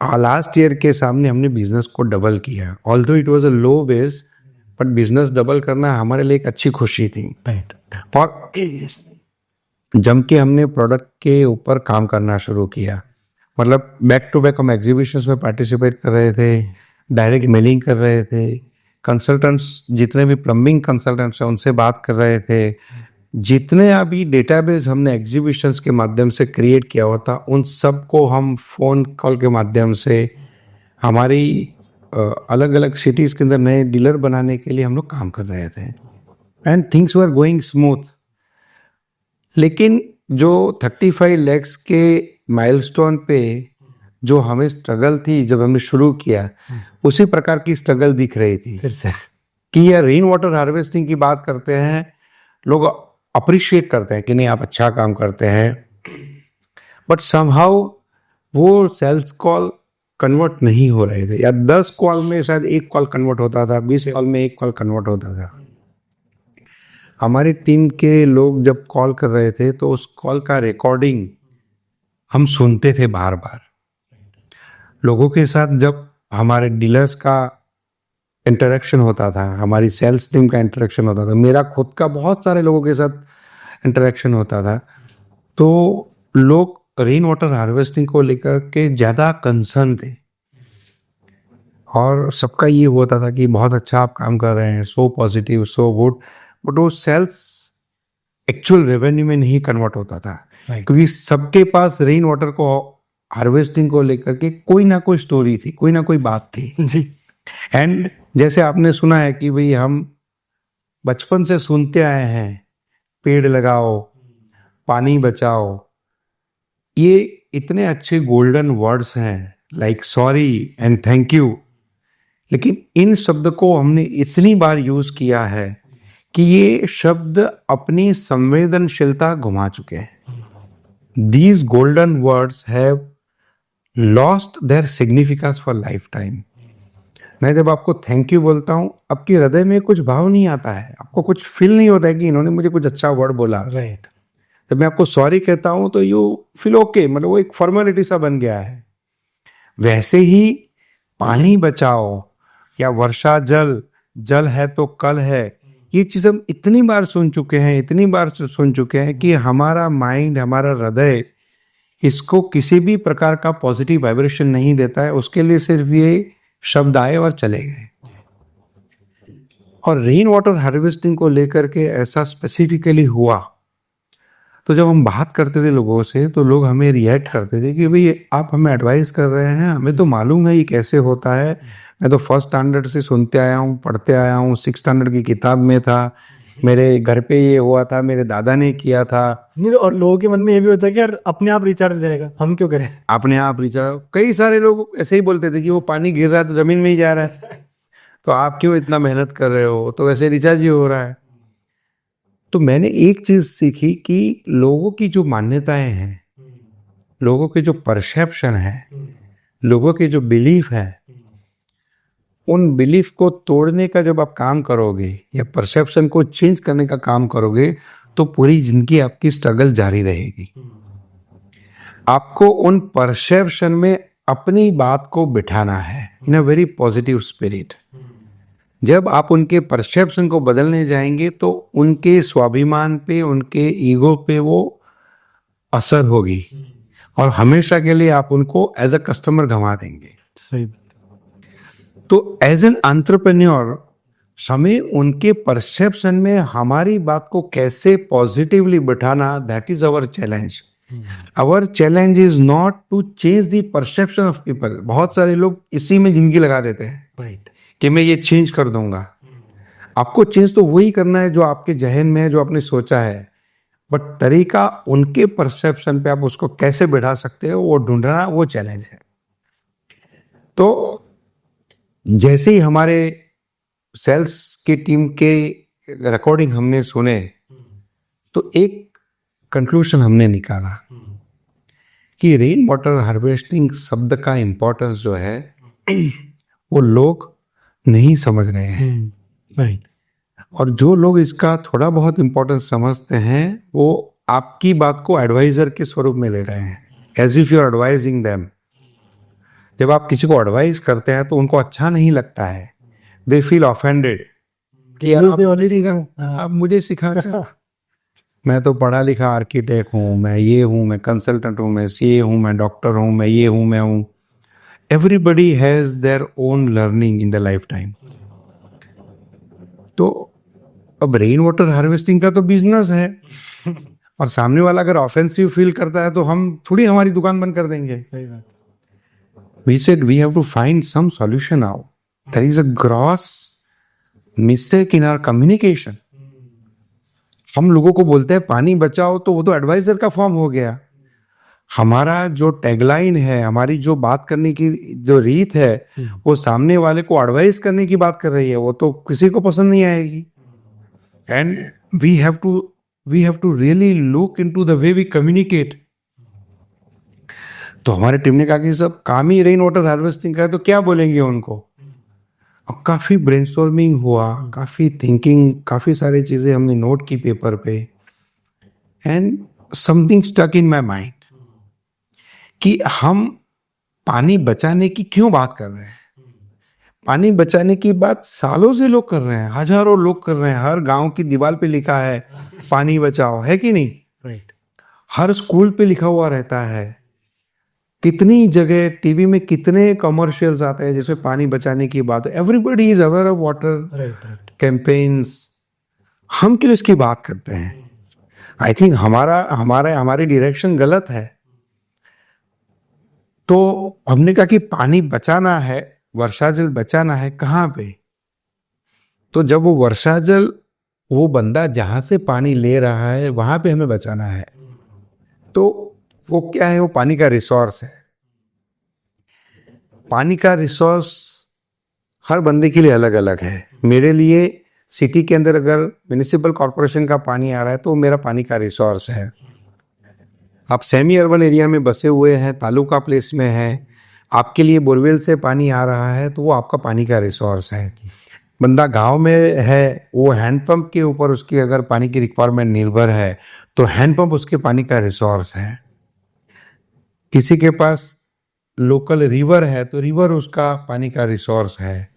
लास्ट ईयर के सामने हमने बिजनेस को डबल किया। Although it was a low base, but business double करना हमारे लिए एक अच्छी खुशी थी। और जम के हमने प्रोडक्ट के ऊपर काम करना शुरू किया। मतलब बैक टू बैक हम एग्जीबिशंस में पार्टिसिपेट कर रहे थे, डायरेक्ट मेलिंग कर रहे थे, कंसल्टेंट्स जितने भी प्लम्बिंग कंसल्टेंट्स हैं उनसे बात कर रहे थे। जितने अभी डेटाबेस हमने एग्जीबिशंस के माध्यम से क्रिएट किया हुआ था उन सबको हम फ़ोन कॉल के माध्यम से हमारी अलग अलग सिटीज़ के अंदर नए डीलर बनाने के लिए हम लोग काम कर रहे थे and things were going smooth. लेकिन जो 35 लैक्स के माइलस्टोन पे जो हमें स्ट्रगल थी जब हमने शुरू किया, उसी प्रकार की स्ट्रगल दिख रही थी फिर से कि यार रेन वाटर हार्वेस्टिंग की बात करते हैं, लोग अप्रिशिएट करते हैं कि नहीं आप अच्छा काम करते हैं, बट समहाउ वो सेल्स कॉल कन्वर्ट नहीं हो रहे थे, या 10 कॉल में शायद एक कॉल कन्वर्ट होता था, 20 कॉल में एक कॉल कन्वर्ट होता था। हमारी टीम के लोग जब कॉल कर रहे थे तो उस कॉल का रिकॉर्डिंग हम सुनते थे बार बार। लोगों के साथ जब हमारे डीलर्स का इंटरेक्शन होता था, हमारी सेल्स टीम का इंटरेक्शन होता था, मेरा खुद का बहुत सारे लोगों के साथ इंटरेक्शन होता था, तो लोग रेन वाटर हार्वेस्टिंग को लेकर के ज़्यादा कंसर्न थे और सबका ये होता था कि बहुत अच्छा आप काम कर रहे हैं, so positive, so good, but वो सेल्स एक्चुअल रेवेन्यू में नहीं कन्वर्ट होता था। क्योंकि सबके पास रेन वाटर को हार्वेस्टिंग को लेकर के कोई ना कोई स्टोरी थी, कोई ना कोई बात थी जी। एंड जैसे आपने सुना है कि भाई हम बचपन से सुनते आए हैं पेड़ लगाओ, पानी बचाओ, ये इतने अच्छे गोल्डन वर्ड्स हैं like sorry and thank you, लेकिन इन शब्द को हमने इतनी बार यूज किया है कि ये शब्द अपनी संवेदनशीलता घुमा चुके हैं। These golden words have lost their significance for life time. मैं जब आपको थैंक यू बोलता हूँ, आपके हृदय में कुछ भाव नहीं आता है, आपको कुछ फील नहीं होता है कि इन्होंने मुझे कुछ अच्छा वर्ड बोला। राइट। जब मैं आपको सॉरी कहता हूँ तो यू फील ओके, मतलब वो एक फॉर्मेलिटी सा बन गया है। वैसे ही पानी बचाओ या वर्षा जल, जल है तो कल है, ये चीज़ हम इतनी बार सुन चुके हैं, इतनी बार सुन चुके हैं कि हमारा माइंड, हमारा हृदय इसको किसी भी प्रकार का पॉजिटिव वाइब्रेशन नहीं देता है। उसके लिए सिर्फ ये शब्द आए और चले गए। और रेन वाटर हार्वेस्टिंग को लेकर के ऐसा स्पेसिफिकली हुआ तो जब हम बात करते थे लोगों से तो लोग हमें रिएक्ट करते थे कि भाई आप हमें एडवाइस कर रहे हैं, हमें तो मालूम है ये कैसे होता है, मैं तो फर्स्ट स्टैंडर्ड से सुनते आया हूँ, पढ़ते आया हूँ, 6 स्टैंडर्ड की किताब में था, मेरे घर पे ये हुआ था, मेरे दादा ने किया था। नहीं, और लोगों के मन में ये भी होता है कि यार अपने आप रिचार्ज दे देगा, हम क्यों करें। अपने आप रिचार्ज, कई सारे लोग ऐसे ही बोलते थे कि वो पानी गिर रहा है तो जमीन में ही जा रहा है, तो आप क्यों इतना मेहनत कर रहे हो, तो वैसे रिचार्ज ही हो रहा है। तो मैंने एक चीज सीखी कि लोगों की जो मान्यताएं हैं, लोगों के जो परसेप्शन है, लोगों के जो बिलीफ है, उन बिलीफ को तोड़ने का जब आप काम करोगे या परसेप्शन को चेंज करने का काम करोगे तो पूरी जिंदगी आपकी स्ट्रगल जारी रहेगी। आपको उन परसेप्शन में अपनी बात को बिठाना है इन अ वेरी पॉजिटिव स्पिरिट। जब आप उनके परसेप्शन को बदलने जाएंगे तो उनके स्वाभिमान पे, उनके ईगो पे वो असर होगी और हमेशा के लिए आप उनको एज अ कस्टमर गंवा देंगे। सही। तो एज एन एंटरप्रेन्योर हमें उनके परसेप्शन में हमारी बात को कैसे पॉजिटिवली बिठाना, that is our challenge. Our challenge is not to change the perception of people. बहुत सारे लोग इसी में जिंदगी लगा देते हैं राइट. कि मैं ये चेंज कर दूंगा. आपको चेंज तो वही करना है जो आपके जहन में है, जो आपने सोचा है, बट तरीका उनके परसेप्शन पे आप उसको कैसे बिठा सकते हो वो ढूंढना, वो चैलेंज है. तो जैसे ही हमारे सेल्स की टीम के रिकॉर्डिंग हमने सुने तो एक कंक्लूजन हमने निकाला कि रेन वाटर हार्वेस्टिंग शब्द का इम्पोर्टेंस जो है वो लोग नहीं समझ रहे हैं. राइट. और जो लोग इसका थोड़ा बहुत इम्पोर्टेंस समझते हैं वो आपकी बात को एडवाइजर के स्वरूप में ले रहे हैं, as if you are advising them. जब आप किसी को एडवाइस करते हैं तो उनको अच्छा नहीं लगता है, दे फील ऑफेंडेड कि यार आप मुझे सिखा मैं तो पढ़ा लिखा आर्किटेक्ट हूँ, मैं ये हूँ, मैं कंसल्टेंट हूँ, मैं सीए हूँ, मैं डॉक्टर हूँ, मैं ये हूँ, मैं हूँ. Everybody has their own learning in the life time. तो अब रेन वाटर हार्वेस्टिंग का तो बिजनेस है और सामने वाला अगर ऑफेंसिव फील करता है तो हम थोड़ी हमारी दुकान बंद कर देंगे. सही बात. We said we have to find some solution now. There is a gross mistake in our communication. हम लोगों को बोलते हैं पानी बचाओ तो वो तो एडवाइजर का फॉर्म हो गया. हमारा जो टैगलाइन है, हमारी जो बात करने की जो रीत है वो सामने वाले को एडवाइस करने की बात कर रही है, वो तो किसी को पसंद नहीं आएगी. And we have to really look into the way we communicate. तो हमारे टीम ने कहा कि सब काम ही रेन वाटर हार्वेस्टिंग का है तो क्या बोलेंगे उनको. और काफ़ी ब्रेनस्टॉर्मिंग हुआ, काफ़ी थिंकिंग, काफ़ी सारी चीज़ें हमने नोट की पेपर पे. And something stuck in my mind कि हम पानी बचाने की क्यों बात कर रहे हैं. पानी बचाने की बात सालों से लोग कर रहे हैं, हजारों लोग कर रहे हैं. हर गांव की दीवार पे लिखा है पानी बचाओ, है कि नहीं. राइट. हर स्कूल पे लिखा हुआ रहता है. कितनी जगह टीवी में कितने कमर्शियल्स आते हैं जिसमें पानी बचाने की बात है. Everybody is aware of water campaigns. हम क्यों इसकी बात करते हैं. आई थिंक हमारी डायरेक्शन गलत है. तो हमने कहा कि पानी बचाना है, वर्षा जल बचाना है. कहाँ पे. तो जब वो वर्षा जल, वो बंदा जहां से पानी ले रहा है वहां पे हमें बचाना है. तो वो क्या है, वो पानी का रिसोर्स है. पानी का रिसोर्स हर बंदे के लिए अलग अलग है. मेरे लिए सिटी के अंदर अगर म्युनिसिपल कॉरपोरेशन का पानी आ रहा है तो वो मेरा पानी का रिसोर्स है. आप सेमी अर्बन एरिया में बसे हुए हैं, तालुका प्लेस में है, आपके लिए बोरवेल से पानी आ रहा है तो वो आपका पानी का रिसोर्स है. बंदा गांव में है, वो हैंडपंप के ऊपर उसकी अगर पानी की रिक्वायरमेंट निर्भर है तो हैंडपंप उसके पानी का रिसोर्स है. किसी के पास लोकल रिवर है तो रिवर उसका पानी का रिसोर्स है.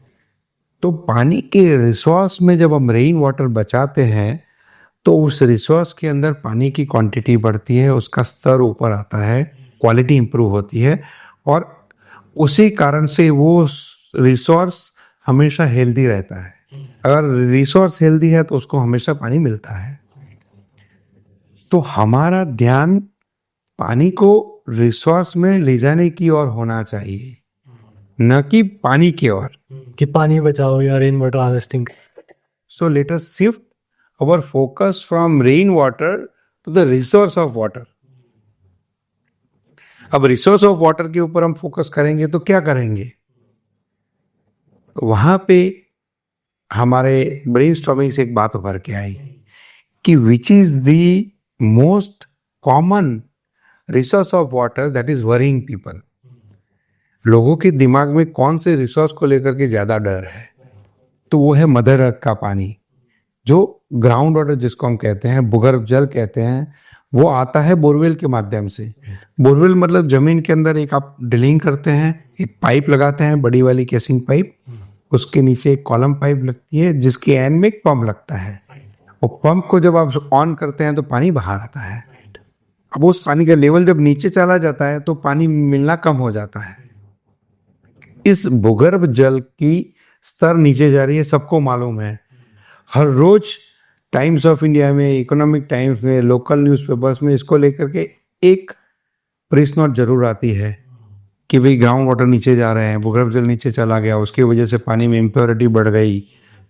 तो पानी के रिसोर्स में जब हम रेन वाटर बचाते हैं तो उस रिसोर्स के अंदर पानी की क्वांटिटी बढ़ती है, उसका स्तर ऊपर आता है, क्वालिटी इंप्रूव होती है और उसी कारण से वो रिसोर्स हमेशा हेल्दी रहता है. अगर रिसोर्स हेल्दी है तो उसको हमेशा पानी मिलता है. तो हमारा ध्यान पानी को रिसोर्स में ले जाने की ओर होना चाहिए, न कि पानी की ओर कि पानी बचाओ या rain water harvesting. So let us shift our focus from rain water to the resource of water. अब रिसोर्स ऑफ वाटर के ऊपर हम फोकस करेंगे तो क्या करेंगे. वहां पे हमारे ब्रेनस्टॉर्मिंग से एक बात उभर के आई कि which is the most common resource of water that is worrying people. लोगों के दिमाग में कौन से रिसोर्स को लेकर के ज्यादा डर है. तो वो है मदर अर्थ का पानी, जो ग्राउंड वाटर जिसको हम कहते हैं, भूगर्भ जल कहते हैं. वो आता है बोरवेल के माध्यम से. बोरवेल मतलब जमीन के अंदर एक आप ड्रिलिंग करते हैं, एक पाइप लगाते हैं, बड़ी वाली केसिंग पाइप, उसके नीचे एक कॉलम पाइप लगती है जिसके एंड में एक पंप लगता है. वो पंप को जब आप ऑन करते हैं तो पानी बाहर आता है. अब उस पानी का लेवल जब नीचे चला जाता है तो पानी मिलना कम हो जाता है. इस भूगर्भ जल की स्तर नीचे जा रही है, सबको मालूम है। हर रोज टाइम्स ऑफ इंडिया में, इकोनॉमिक टाइम्स में, लोकल न्यूज़पेपर्स में इसको लेकर के एक प्रेस नोट जरूर आती है कि भाई ग्राउंड वाटर नीचे जा रहे हैं, भूगर्भ जल नीचे चला गया, उसकी वजह से पानी में इम्प्योरिटी बढ़ गई।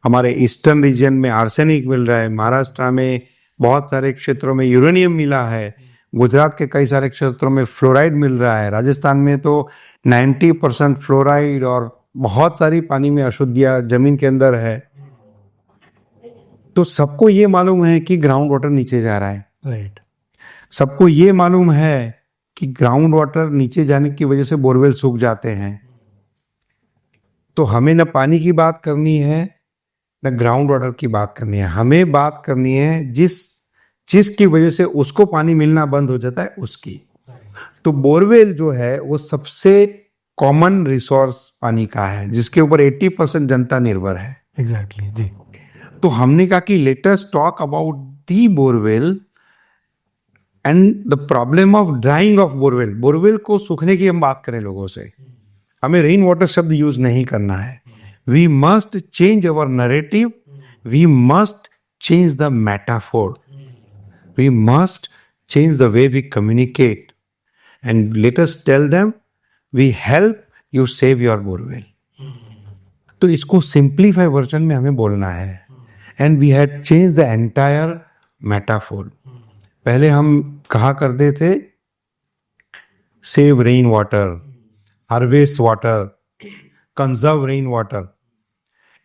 हमारे ईस्टर्न रीजन में आर्सेनिक मिल रहा है, महाराष्ट्र में बहुत सारे क्षेत्रों में यूरेनियम मिला है, गुजरात के कई सारे क्षेत्रों में फ्लोराइड मिल रहा है, राजस्थान में तो 90% फ्लोराइड और बहुत सारी पानी में अशुद्धियां जमीन के अंदर है। तो सबको ये मालूम है कि ग्राउंड वाटर नीचे जा रहा है। राइट। सबको ये मालूम है कि ग्राउंड वाटर नीचे जाने की वजह से बोरवेल सूख जाते हैं। तो हमें न पानी की बात करनी है न ग्राउंड वाटर की बात करनी है, हमें बात करनी है जिस की वजह से उसको पानी मिलना बंद हो जाता है उसकी। तो बोरवेल जो है वो सबसे कॉमन रिसोर्स पानी का है, जिसके ऊपर 80% जनता निर्भर है। एग्जैक्टली जी। तो हमने कहा कि let us talk about the borewell and the problem of drying of borewell. Borewell को सूखने की हम बात करें लोगों से, हमें रेन वाटर शब्द यूज नहीं करना है। We must change our narrative, we must change the metaphor, we must change the way we communicate and let us tell them we help you save your borewell. तो इसको simplify version में हमें बोलना है and we had change the entire metaphor. पहले हम कहा करते थे save rain water, harvest water, conserve rain water.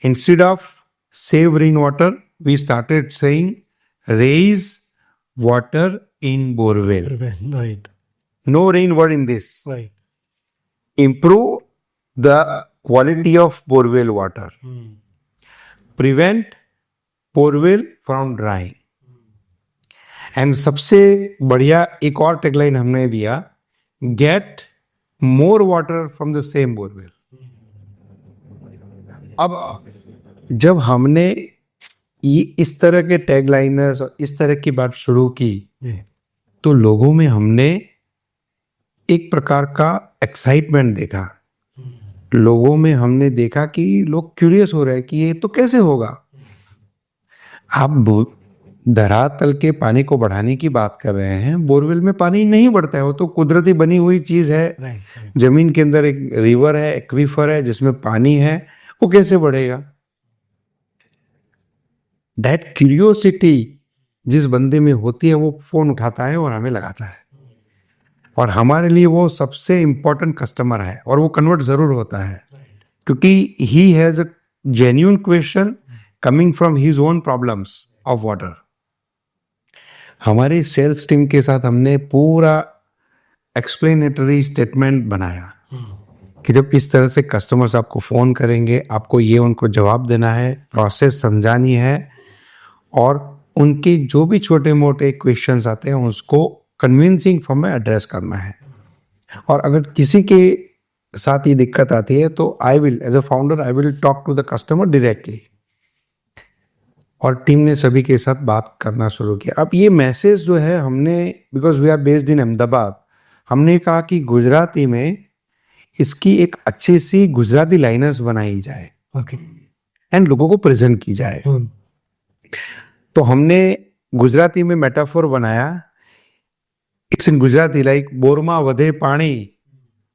Instead of save rain water we started saying raise water in borewell. Right. No rain word in this. Right. Improve the quality of borewell water. Prevent borewell from drying. And सबसे बढ़िया एक और tagline हमने दिया, get more water from the same borewell. अब जब हमने ये इस तरह के टैगलाइनर्स और इस तरह की बात शुरू की तो लोगों में हमने एक प्रकार का एक्साइटमेंट देखा। लोगों में हमने देखा कि लोग क्यूरियस हो रहे हैं कि ये तो कैसे होगा। आप धरातल के पानी को बढ़ाने की बात कर रहे हैं, बोरवेल में पानी नहीं बढ़ता है, वो तो कुदरती बनी हुई चीज है। जमीन के अंदर एक रिवर है, एक्वीफर है जिसमें पानी है, वो कैसे बढ़ेगा। दैट क्यूरियोसिटी जिस बंदे में होती है वो फोन उठाता है और हमें लगाता है, और हमारे लिए वो सबसे इंपॉर्टेंट कस्टमर है और वो कन्वर्ट जरूर होता है क्योंकि he has a genuine question coming from his own problems of water. हमारे सेल्स टीम के साथ हमने पूरा एक्सप्लेनेटरी स्टेटमेंट बनाया कि जब इस तरह से कस्टमर्स आपको फोन करेंगे, आपको ये उनको जवाब देना है, प्रोसेस समझानी है और उनके जो भी छोटे मोटे क्वेश्चंस आते हैं उसको कन्विंसिंग फॉर्म में एड्रेस करना है। और अगर किसी के साथ ये दिक्कत आती है तो I will as a founder I will talk to the customer directly, और टीम ने सभी के साथ बात करना शुरू किया। अब ये मैसेज जो है हमने, because we are based in Ahmedabad, हमने कहा कि गुजराती में इसकी एक अच्छी सी गुजराती लाइनर्स बनाई जाए एंड लोगों को प्रेजेंट की जाए। तो हमने गुजराती में मेटाफोर बनाया, इट्स इन गुजराती लाइक बोरमा वधे पाणी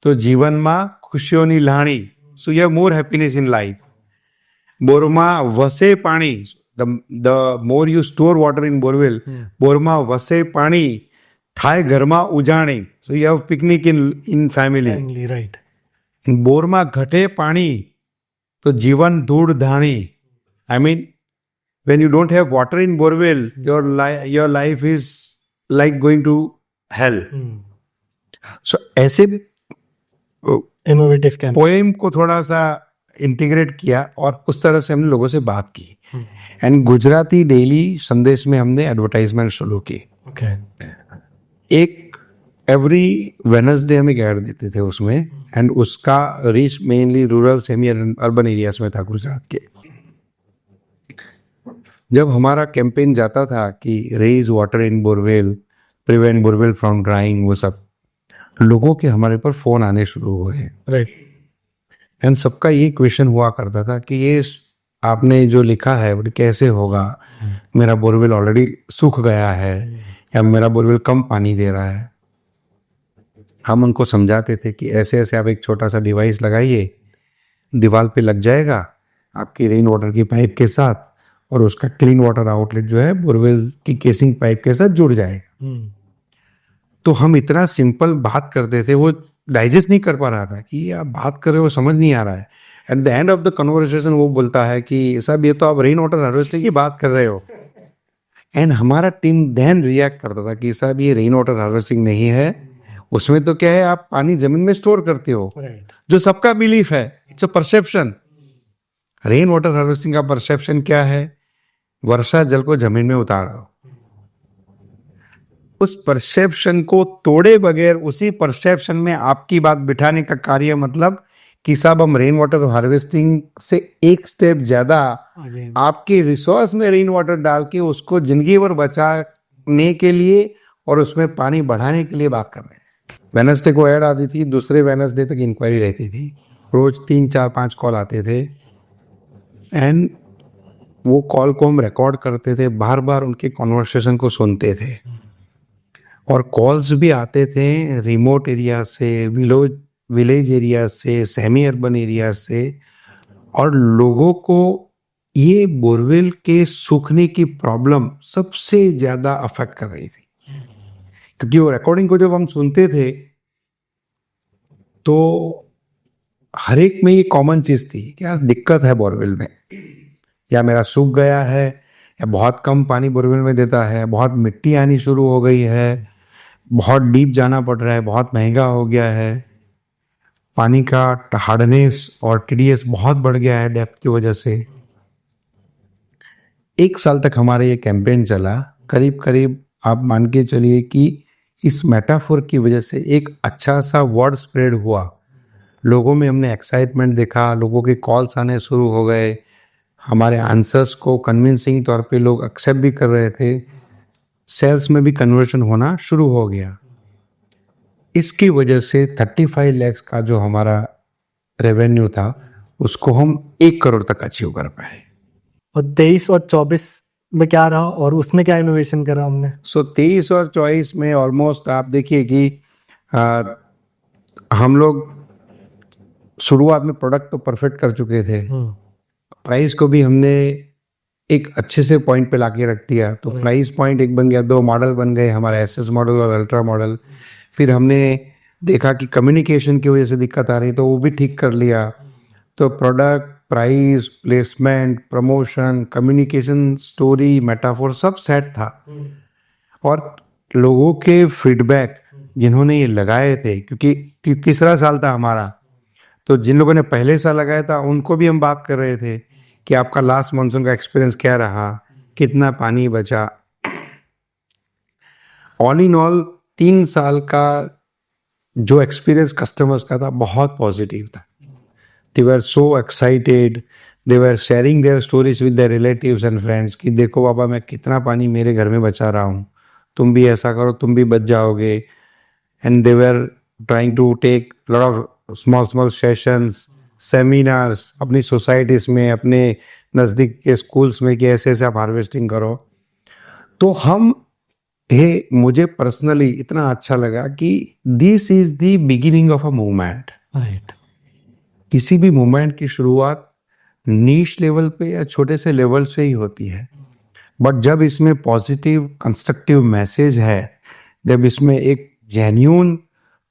तो जीवन में खुशियों लाणी, so you have more happiness in life. बोरमा वसे पाणी, the more you store water in borewell, Burma वसे पाणी थाय घरमा उजाणी, so you have picnic in family. Right. Burma घटे पाणी तो जीवन धूड़ धाणी। I mean, when you don't have water in borewell, your life is like going to hell. So ऐसे इनोवेटिव कैंप पोएम को थोड़ा सा इंटीग्रेट किया और उस तरह से हमने लोगों से बात की एंड गुजराती डेली संदेश में हमने एडवर्टाइजमेंट शुरू की। एक एवरी वेडनेसडे हम एक ऐड देते थे उसमें, एंड उसका reach mainly rural semi urban areas में था गुजरात के। जब हमारा कैंपेन जाता था कि raise water in borewell, prevent borewell from drying, वो सब लोगों के हमारे पर फोन आने शुरू हुए। राइट। एंड सबका ये क्वेश्चन हुआ करता था कि ये आपने जो लिखा है वो कैसे होगा, मेरा बोरवेल ऑलरेडी सूख गया है या मेरा बोरवेल कम पानी दे रहा है। हम उनको समझाते थे कि ऐसे ऐसे आप एक छोटा सा डिवाइस लगाइए, दीवार पे लग जाएगा आपकी रेन वाटर की पाइप के साथ, और उसका क्लीन वाटर आउटलेट जो है बोरवेल की केसिंग पाइप के साथ जुड़ जाएगा। तो हम इतना सिंपल बात करते थे, वो डाइजेस्ट नहीं कर पा रहा था कि आप बात कर रहे हो, समझ नहीं आ रहा है। At the end of the conversation वो बोलता है कि साहब ये तो आप रेन वाटर हार्वेस्टिंग की बात कर रहे हो। एंड हमारा टीम देन रिएक्ट करता था कि साहब ये रेन वाटर हार्वेस्टिंग नहीं है, उसमें तो क्या है आप पानी जमीन में स्टोर करते हो, जो सबका बिलीफ है, it's a perception. Rain water harvesting का परसेप्शन क्या है? वर्षा जल को जमीन में उतारो। उस परसेप्शन को तोड़े बगैर उसी परसेप्शन में आपकी बात बिठाने का कार्य, मतलब कि साहब हम रेन वाटर हार्वेस्टिंग से एक स्टेप ज्यादा आपके रिसोर्स में रेन वाटर डाल के उसको जिंदगी भर बचाने के लिए और उसमें पानी बढ़ाने के लिए बात कर रहे हैं। वेडनेसडे को ऐड आती थी, दूसरे वेडनेसडे तक इंक्वायरी रहती थी, रोज 3 4 5 कॉल आते थे। एंड वो कॉल को हम रिकॉर्ड करते थे, बार बार उनके कॉन्वर्सेशन को सुनते थे। और कॉल्स भी आते थे रिमोट एरिया से, विलेज एरिया से, सेमी अर्बन एरिया से, और लोगों को ये बोरवेल के सूखने की प्रॉब्लम सबसे ज्यादा अफेक्ट कर रही थी। क्योंकि वो रिकॉर्डिंग को जब हम सुनते थे तो हर एक में ये कॉमन चीज थी कि यार दिक्कत है बोरवेल में, या मेरा सूख गया है, या बहुत कम पानी बोरवेल में देता है, बहुत मिट्टी आनी शुरू हो गई है, बहुत डीप जाना पड़ रहा है, बहुत महंगा हो गया है, पानी का हार्डनेस और टीडीएस बहुत बढ़ गया है डेप्थ की वजह से। 1 साल तक हमारा ये कैंपेन चला। करीब करीब आप मान के चलिए कि इस मेटाफोर की वजह से एक अच्छा सा वर्ड स्प्रेड हुआ, लोगों में हमने एक्साइटमेंट देखा, लोगों के कॉल्स आने शुरू हो गए, हमारे आंसर्स को कन्विंसिंग तौर पे लोग एक्सेप्ट भी कर रहे थे, सेल्स में भी कन्वर्जन होना शुरू हो गया। इसकी वजह से 35 लाख का जो हमारा रेवेन्यू था उसको हम 1 करोड़ तक अचीव कर पाए। और 23 और 24 में क्या रहा और उसमें क्या इनोवेशन करा हमने? 23 और 24 में ऑलमोस्ट आप देखिए कि हम लोग शुरुआत में प्रोडक्ट तो परफेक्ट कर चुके थे, प्राइस को भी हमने एक अच्छे से पॉइंट पे लाके रख दिया। तो प्राइस पॉइंट एक बन गया, 2 मॉडल बन गए, हमारा एसएस मॉडल और अल्ट्रा मॉडल। फिर हमने देखा कि कम्युनिकेशन की वजह से दिक्कत आ रही, तो वो भी ठीक कर लिया। तो product, price, placement, promotion, communication, story, metaphor सब सेट था। और लोगों के फीडबैक जिन्होंने ये लगाए थे, क्योंकि तीसरा साल था हमारा, तो जिन लोगों ने पहले साल लगाया था उनको भी हम बात कर रहे थे कि आपका लास्ट मानसून का एक्सपीरियंस क्या रहा, कितना पानी बचा। ऑल इन ऑल 3 साल का जो एक्सपीरियंस कस्टमर्स का था बहुत पॉजिटिव था। They were so excited, they were sharing their stories with their relatives and friends कि देखो बाबा मैं कितना पानी मेरे घर में बचा रहा हूँ, तुम भी ऐसा करो, तुम भी बच जाओगे। And they were trying to take lot of small sessions, seminars अपनी सोसाइटीज में, अपने नज़दीक के स्कूल्स में कि ऐसे ऐसे आप हार्वेस्टिंग करो। तो मुझे पर्सनली इतना अच्छा लगा कि this is the beginning of a movement. Right. किसी भी मूवमेंट की शुरुआत नीश लेवल पे या छोटे से लेवल से ही होती है, बट जब इसमें पॉजिटिव कंस्ट्रक्टिव मैसेज है, जब इसमें एक जेन्यून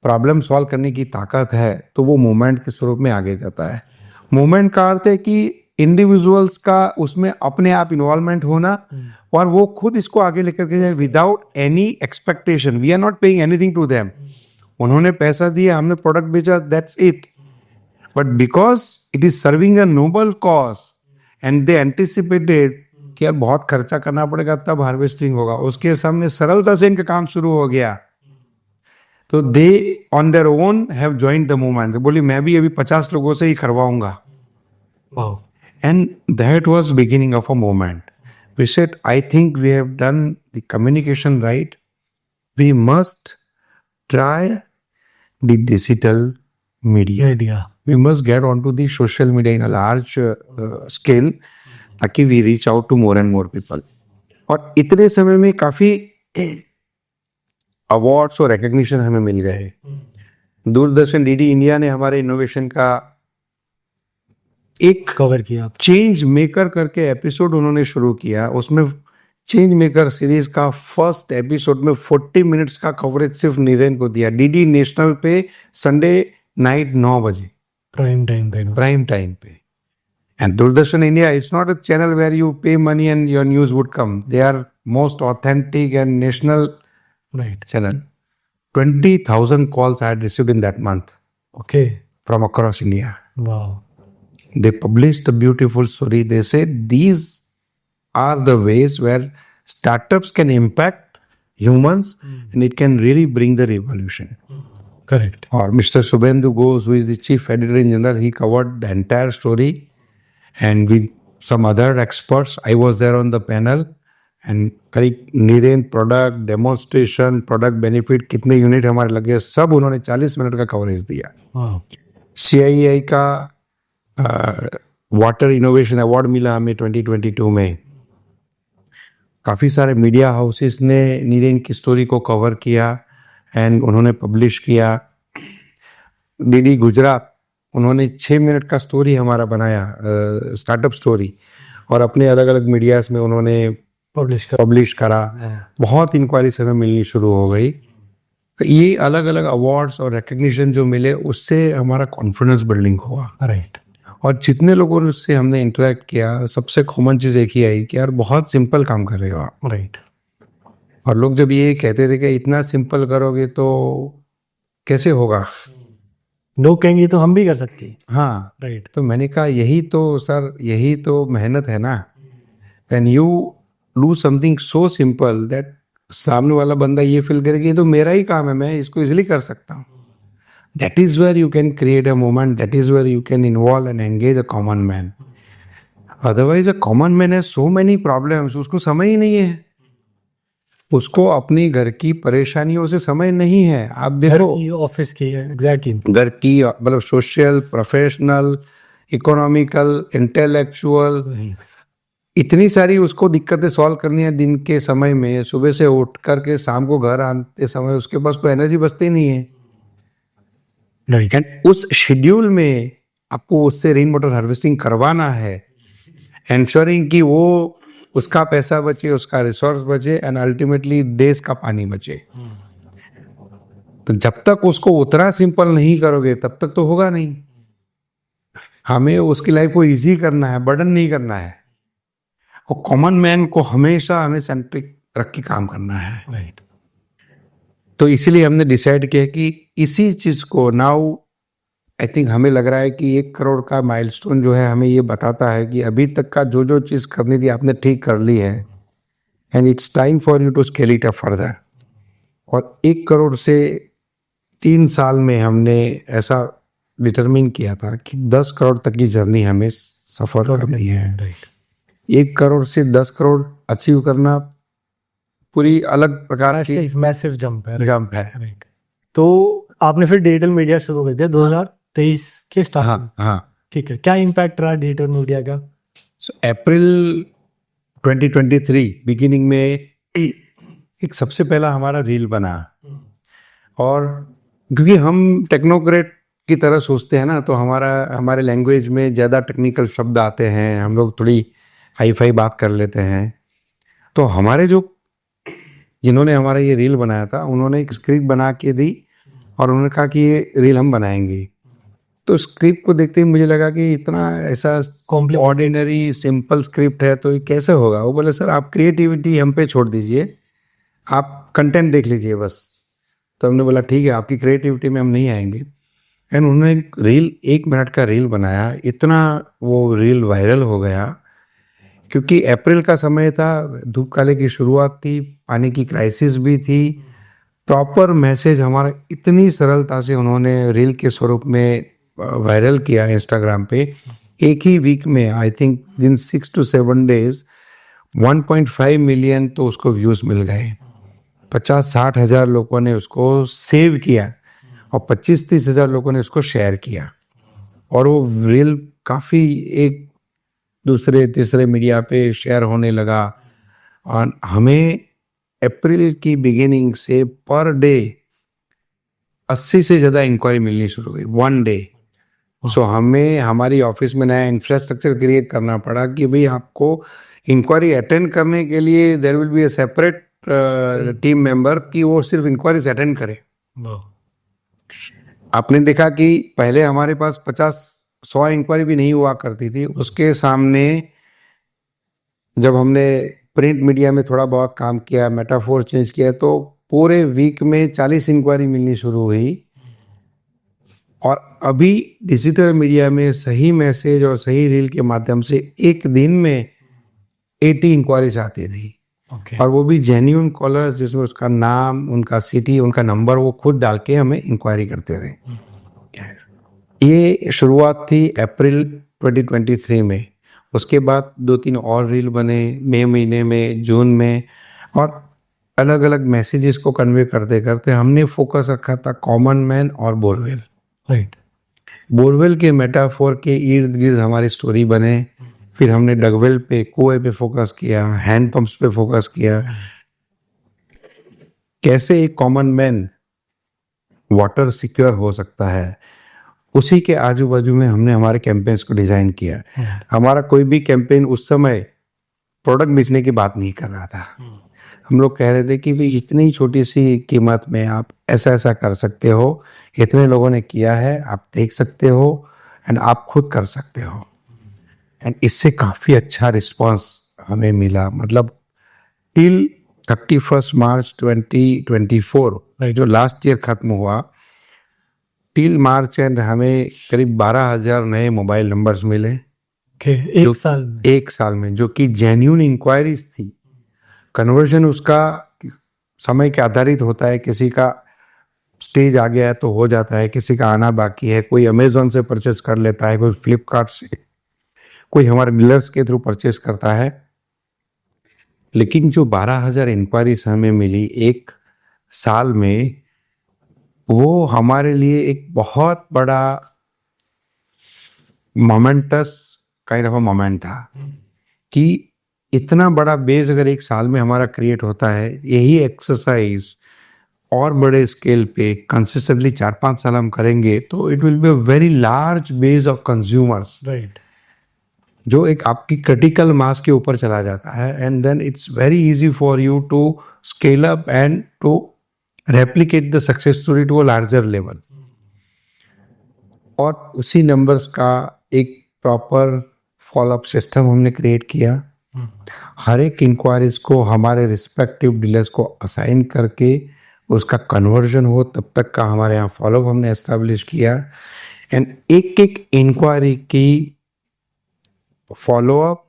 प्रॉब्लम सॉल्व करने की ताकत है, तो वो मूवमेंट के स्वरूप में आगे जाता है। मूवमेंट का अर्थ है कि इंडिविजुअल्स का उसमें अपने आप इन्वॉल्वमेंट होना और वो खुद इसको आगे लेकर के जाए without any expectation. We are not paying anything to them. उन्होंने पैसा दिया, हमने प्रोडक्ट बेचा, that's it. But because it is serving a noble cause and they anticipated कि यार बहुत खर्चा करना पड़ेगा तब हार्वेस्टिंग होगा, उसके सामने सरलता से इनका काम शुरू हो गया। तो they on their own have joined the movement. बोली मैं भी अभी 50 लोगों से ही करवाऊंगा। Wow. And that was beginning of a movement. We said, I think we have done the communication right. We must try the digital media. We must get on to the social media in a large scale ताकि we reach out to more and more people. और इतने समय में काफ़ी awards और recognition हमें मिल गए। Doordarshan DD India ने हमारे इनोवेशन का एक कवर किया आप। चेंज मेकर करके एपिसोड उन्होंने शुरू किया। उसमें चेंज मेकर सीरीज का फर्स्ट एपिसोड में 40 मिनट्स का कवरेज सिर्फ नीरेन को दिया, डीडी नेशनल पे संडे नाइट 9 बजे प्राइम टाइम पे। And Doordarshan India it's not a channel where you pay money and your news would come, they are most authentic and national right. channel. 20,000 calls I had received in that month okay, from across India. Wow. They published a beautiful story. They said these are the ways where startups can impact humans and it can really bring the revolution. Correct. Or Mr. Subhendu Ghosh, who is the chief editor in general, he covered the entire story. And with some other experts, I was there on the panel. And करीब Niren product demonstration, product benefit, कितने unit हमारे लगे, सब उन्होंने 40 minute का coverage दिया। CII का water innovation award मिला हमें 2022 में। काफ़ी सारे मीडिया हाउसेस ने नीरेन की स्टोरी को कवर किया एंड उन्होंने पब्लिश किया। डीडी गुजरात उन्होंने 6 मिनट का स्टोरी हमारा बनाया, स्टार्टअप स्टोरी, और अपने अलग अलग मीडियाज में उन्होंने पब्लिश करा। बहुत इंक्वायरीज हमें मिलनी शुरू हो गई। ये अलग अलग अवार्ड्स और रिकग्निशन जो मिले उससे हमारा कॉन्फिडेंस बिल्डिंग हुआ। राइट। और जितने लोगों से हमने इंटरेक्ट किया सबसे कॉमन चीज़ एक ही आई कि यार बहुत सिंपल काम कर रहे हो आप। राइट। और लोग जब ये कहते थे कि इतना सिंपल करोगे तो कैसे होगा, लोग कहेंगे तो हम भी कर सकते हैं। हाँ राइट। तो मैंने कहा यही तो सर, यही तो मेहनत है ना। When you do something so simple that सामने वाला बंदा ये फील करे कि ये तो मेरा ही काम है, मैं इसको इजीली कर सकता हूँ। That is where you can create a moment, that is where you can involve and engage a common man. Otherwise a common man has so many problems, उसको समय ही नहीं है, उसको अपनी घर की परेशानियों से समय नहीं है। आप देखो ऑफिस की, एग्जैक्टली, घर की मतलब सोशल, प्रोफेशनल, इकोनॉमिकल, इंटेलेक्चुअल, इतनी सारी उसको दिक्कतें सॉल्व करनी है दिन के समय में। सुबह से उठ करके शाम को घर आते समय उसके पास कोई एनर्जी बचती नहीं है। एंड उस शेड्यूल में आपको उससे रेन वाटर हार्वेस्टिंग करवाना है, एंश्योरिंग कि वो उसका पैसा बचे, उसका रिसोर्स बचे एंड अल्टीमेटली देश का पानी बचे। तो जब तक उसको उतना सिंपल नहीं करोगे तब तक तो होगा नहीं। हमें उसकी लाइफ को इजी करना है, बर्डन नहीं करना है। और कॉमन मैन को हमेशा हमें सेंट्रिक रख के काम करना है। राइट। तो इसीलिए हमने डिसाइड किया कि इसी चीज़ को नाउ आई थिंक हमें लग रहा है कि 1 करोड़ का माइलस्टोन जो है हमें ये बताता है कि अभी तक का जो जो चीज़ करनी थी आपने ठीक कर ली है and it's time for you to scale it up further. और 1 करोड़ से 3 साल में हमने ऐसा डिटरमिन किया था कि 10 करोड़ तक की जर्नी हमें सफ़र करनी है। राइट। 1 करोड़ से 10 करोड़ अचीव करना पूरी अलग प्रकार की मैसिव जंप है। जंप है। राइट। तो आपने फिर डिजिटल मीडिया शुरू कर दिया 2023 के स्टार्ट में। हाँ हाँ, ठीक है, क्या इम्पैक्ट रहा डिजिटल मीडिया का? अप्रैल 2023 बिगिनिंग में एक सबसे पहला हमारा रील बना। और क्योंकि हम टेक्नोक्रेट की तरह सोचते हैं ना, तो हमारे लैंग्वेज में ज़्यादा टेक्निकल शब्द आते हैं, हम लोग थोड़ी हाई फाई बात कर लेते हैं। तो हमारे जिन्होंने हमारा ये रील बनाया था उन्होंने एक स्क्रिप्ट बना के दी और उन्होंने कहा कि ये रील हम बनाएंगे। तो स्क्रिप्ट को देखते ही मुझे लगा कि इतना ऐसा ऑर्डिनरी सिंपल स्क्रिप्ट है तो ये कैसे होगा। वो बोले सर आप क्रिएटिविटी हम पे छोड़ दीजिए, आप कंटेंट देख लीजिए बस। तो हमने बोला ठीक है, आपकी क्रिएटिविटी में हम नहीं आएंगे। एंड उन्होंने एक रील 1 मिनट का रील बनाया, इतना वो रील वायरल हो गया क्योंकि अप्रैल का समय था, धूप काले की शुरुआत थी, पानी की क्राइसिस भी थी। प्रॉपर मैसेज हमारा इतनी सरलता से उन्होंने रील के स्वरूप में वायरल किया इंस्टाग्राम पे। एक ही वीक में I think in 6 to 7 days 1.5 million तो उसको व्यूज़ मिल गए। 50-60 हज़ार लोगों ने उसको सेव किया और 25-30 हज़ार लोगों ने उसको शेयर किया। और वो रील काफ़ी एक दूसरे तीसरे मीडिया पे शेयर होने लगा और हमें अप्रैल की बिगिनिंग से पर डे 80 से ज़्यादा इंक्वायरी मिलनी शुरू हुई वन डे। सो हमें हमारी ऑफिस में नया इंफ्रास्ट्रक्चर क्रिएट करना पड़ा कि भाई आपको इंक्वायरी अटेंड करने के लिए there will be a separate team member कि वो सिर्फ इंक्वायरीज अटेंड करे। आपने देखा कि पहले हमारे पास 50-100 इंक्वायरी भी नहीं हुआ करती थी, उसके सामने जब हमने प्रिंट मीडिया में थोड़ा बहुत काम किया, मेटाफोर चेंज किया, तो पूरे वीक में 40 इंक्वायरी मिलनी शुरू हुई। और अभी डिजिटल मीडिया में सही मैसेज और सही रील के माध्यम से एक दिन में 80 इंक्वायरीज आती थी। और वो भी जेन्युइन कॉलर्स जिसमें उसका नाम, उनका सिटी, उनका नंबर वो खुद डाल के हमें इंक्वायरी करते थे। ये शुरुआत थी अप्रैल 2023 में। उसके बाद 2-3 और रील बने मई महीने में, जून में, और अलग अलग मैसेजेस को कन्वे करते करते हमने फोकस रखा था कॉमन मैन और बोरवेल। राइट। बोरवेल के मेटाफोर के इर्द गिर्द हमारी स्टोरी बने। फिर हमने डगवेल पे, कुएं पे फोकस किया, हैंड पंप्स पे फोकस किया, कैसे एक कॉमन मैन वाटर सिक्योर हो सकता है, उसी के आजू बाजू में हमने हमारे कैंपेन्स को डिजाइन किया। हमारा कोई भी कैंपेन उस समय प्रोडक्ट बेचने की बात नहीं कर रहा था। हम लोग कह रहे थे कि भाई इतनी छोटी सी कीमत में आप ऐसा ऐसा कर सकते हो, इतने लोगों ने किया है, आप देख सकते हो एंड आप खुद कर सकते हो। एंड इससे काफ़ी अच्छा रिस्पांस हमें मिला। मतलब टिल 31 मार्च 2024 जो लास्ट ईयर खत्म हुआ, टिल मार्च एंड हमें करीब 12,000 नए मोबाइल नंबर्स मिले। एक साल में जो कि जेन्युइन इंक्वायरीज थी। कन्वर्जन उसका समय के आधारित होता है, किसी का स्टेज आ गया है तो हो जाता है, किसी का आना बाकी है, कोई अमेजोन से परचेस कर लेता है, कोई फ्लिपकार्ट से, कोई हमारे डीलर्स के थ्रू परचेस करता है। लेकिन जो 12,000 इंक्वायरीज हमें मिली एक साल में, वो हमारे लिए एक बहुत बड़ा moments kind of a moment था कि इतना बड़ा बेस अगर एक साल में हमारा क्रिएट होता है, यही एक्सरसाइज और बड़े स्केल पे कंसिस्टेंटली 4-5 साल हम करेंगे तो it will be a very large base of consumers. Right. जो एक आपकी क्रिटिकल मास के ऊपर चला जाता है and then it's very easy for you to scale up and to replicate the success story to a larger level. और उसी नंबर्स का एक प्रॉपर फॉलोअप सिस्टम हमने क्रिएट किया। हर एक इंक्वायरीज को हमारे रिस्पेक्टिव डीलर्स को असाइन करके उसका कन्वर्जन हो तब तक का हमारे यहाँ फॉलोअप हमने एस्टेब्लिश किया। एंड एक एक इंक्वायरी की फॉलोअप,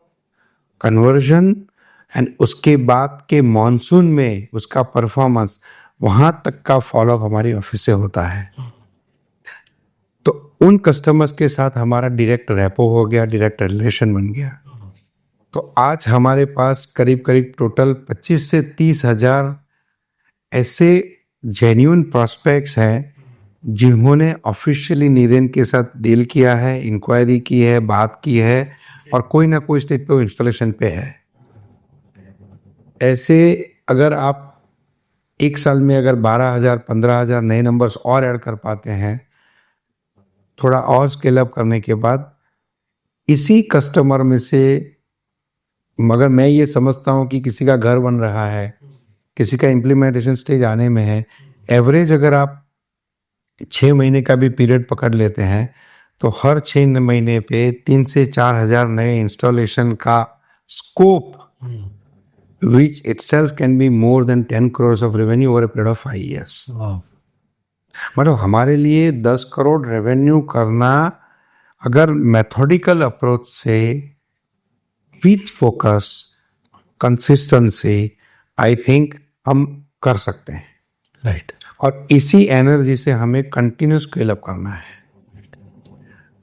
कन्वर्जन एंड उसके बाद के मॉनसून में उसका परफॉर्मेंस, वहाँ तक का फॉलोअप हमारी ऑफिस से होता है। तो उन कस्टमर्स के साथ हमारा डायरेक्ट रेपो हो गया, डायरेक्ट रिलेशन बन गया। तो आज हमारे पास करीब करीब टोटल 25 से 30 हज़ार ऐसे जेन्युइन प्रॉस्पेक्ट्स हैं जिन्होंने ऑफिशियली नीरेन के साथ डील किया है, इंक्वायरी की है, बात की है और कोई ना कोई स्टेज पे इंस्टॉलेशन पे है। ऐसे अगर आप एक साल में अगर 12,000 15,000 नए नंबर्स और ऐड कर पाते हैं, थोड़ा और स्केल अप करने के बाद, इसी कस्टमर में से, मगर मैं ये समझता हूँ कि किसी का घर बन रहा है, किसी का इम्प्लीमेंटेशन स्टेज आने में है, एवरेज अगर आप 6 महीने का भी पीरियड पकड़ लेते हैं तो हर 6 महीने पे 3 से 4 हज़ार नए इंस्टॉलेशन का scope which itself can be more than 10 crores of revenue over a period of 5 years. मतलब हमारे लिए 10 करोड़ रेवेन्यू करना अगर मेथोडिकल अप्रोच से with focus, consistency, I think हम कर सकते हैं। राइट। और इसी एनर्जी से हमें कंटिन्यू स्केल अप करना है।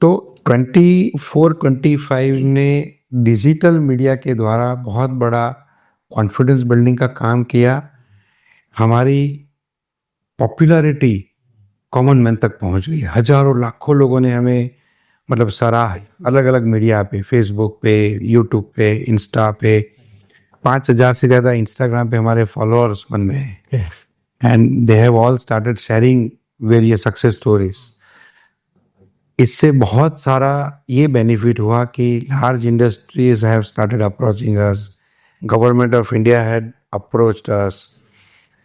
तो 24-25 ने डिजिटल मीडिया के द्वारा बहुत बड़ा कॉन्फिडेंस बिल्डिंग का काम किया। हमारी पॉपुलैरिटी कॉमन मैन तक पहुंच गई। हजारों लाखों लोगों ने हमें मतलब सराह अलग अलग मीडिया पे, फेसबुक पे, यूट्यूब पे, इंस्टा पे 5,000 से ज़्यादा इंस्टाग्राम पे हमारे फॉलोअर्स बन गए हैं and they have all started sharing various success stories. इससे बहुत सारा ये बेनिफिट हुआ कि large industries have started approaching us, government of India had approached us,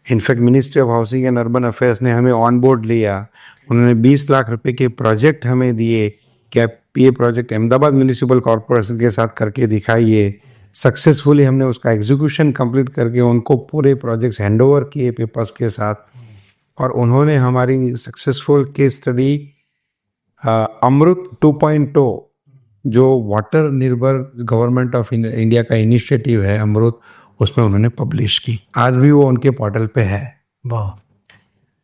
in fact ministry of housing and urban affairs ने हमें ऑन बोर्ड लिया। उन्होंने 20 लाख रुपए के प्रोजेक्ट हमें दिए कि आप ये प्रोजेक्ट अहमदाबाद म्यूनिसिपल कॉरपोरेशन के साथ करके दिखाइए। सक्सेसफुली हमने उसका एग्जीक्यूशन कंप्लीट करके उनको पूरे प्रोजेक्ट्स हैंडओवर किए पेपर्स के साथ, और उन्होंने हमारी सक्सेसफुल केस स्टडी अमृत 2.0 जो वाटर निर्भर गवर्नमेंट ऑफ इंडिया का इनिशिएटिव है अमृत, उसमें उन्होंने पब्लिश की। आज भी वो उनके पोर्टल पे है। वाह।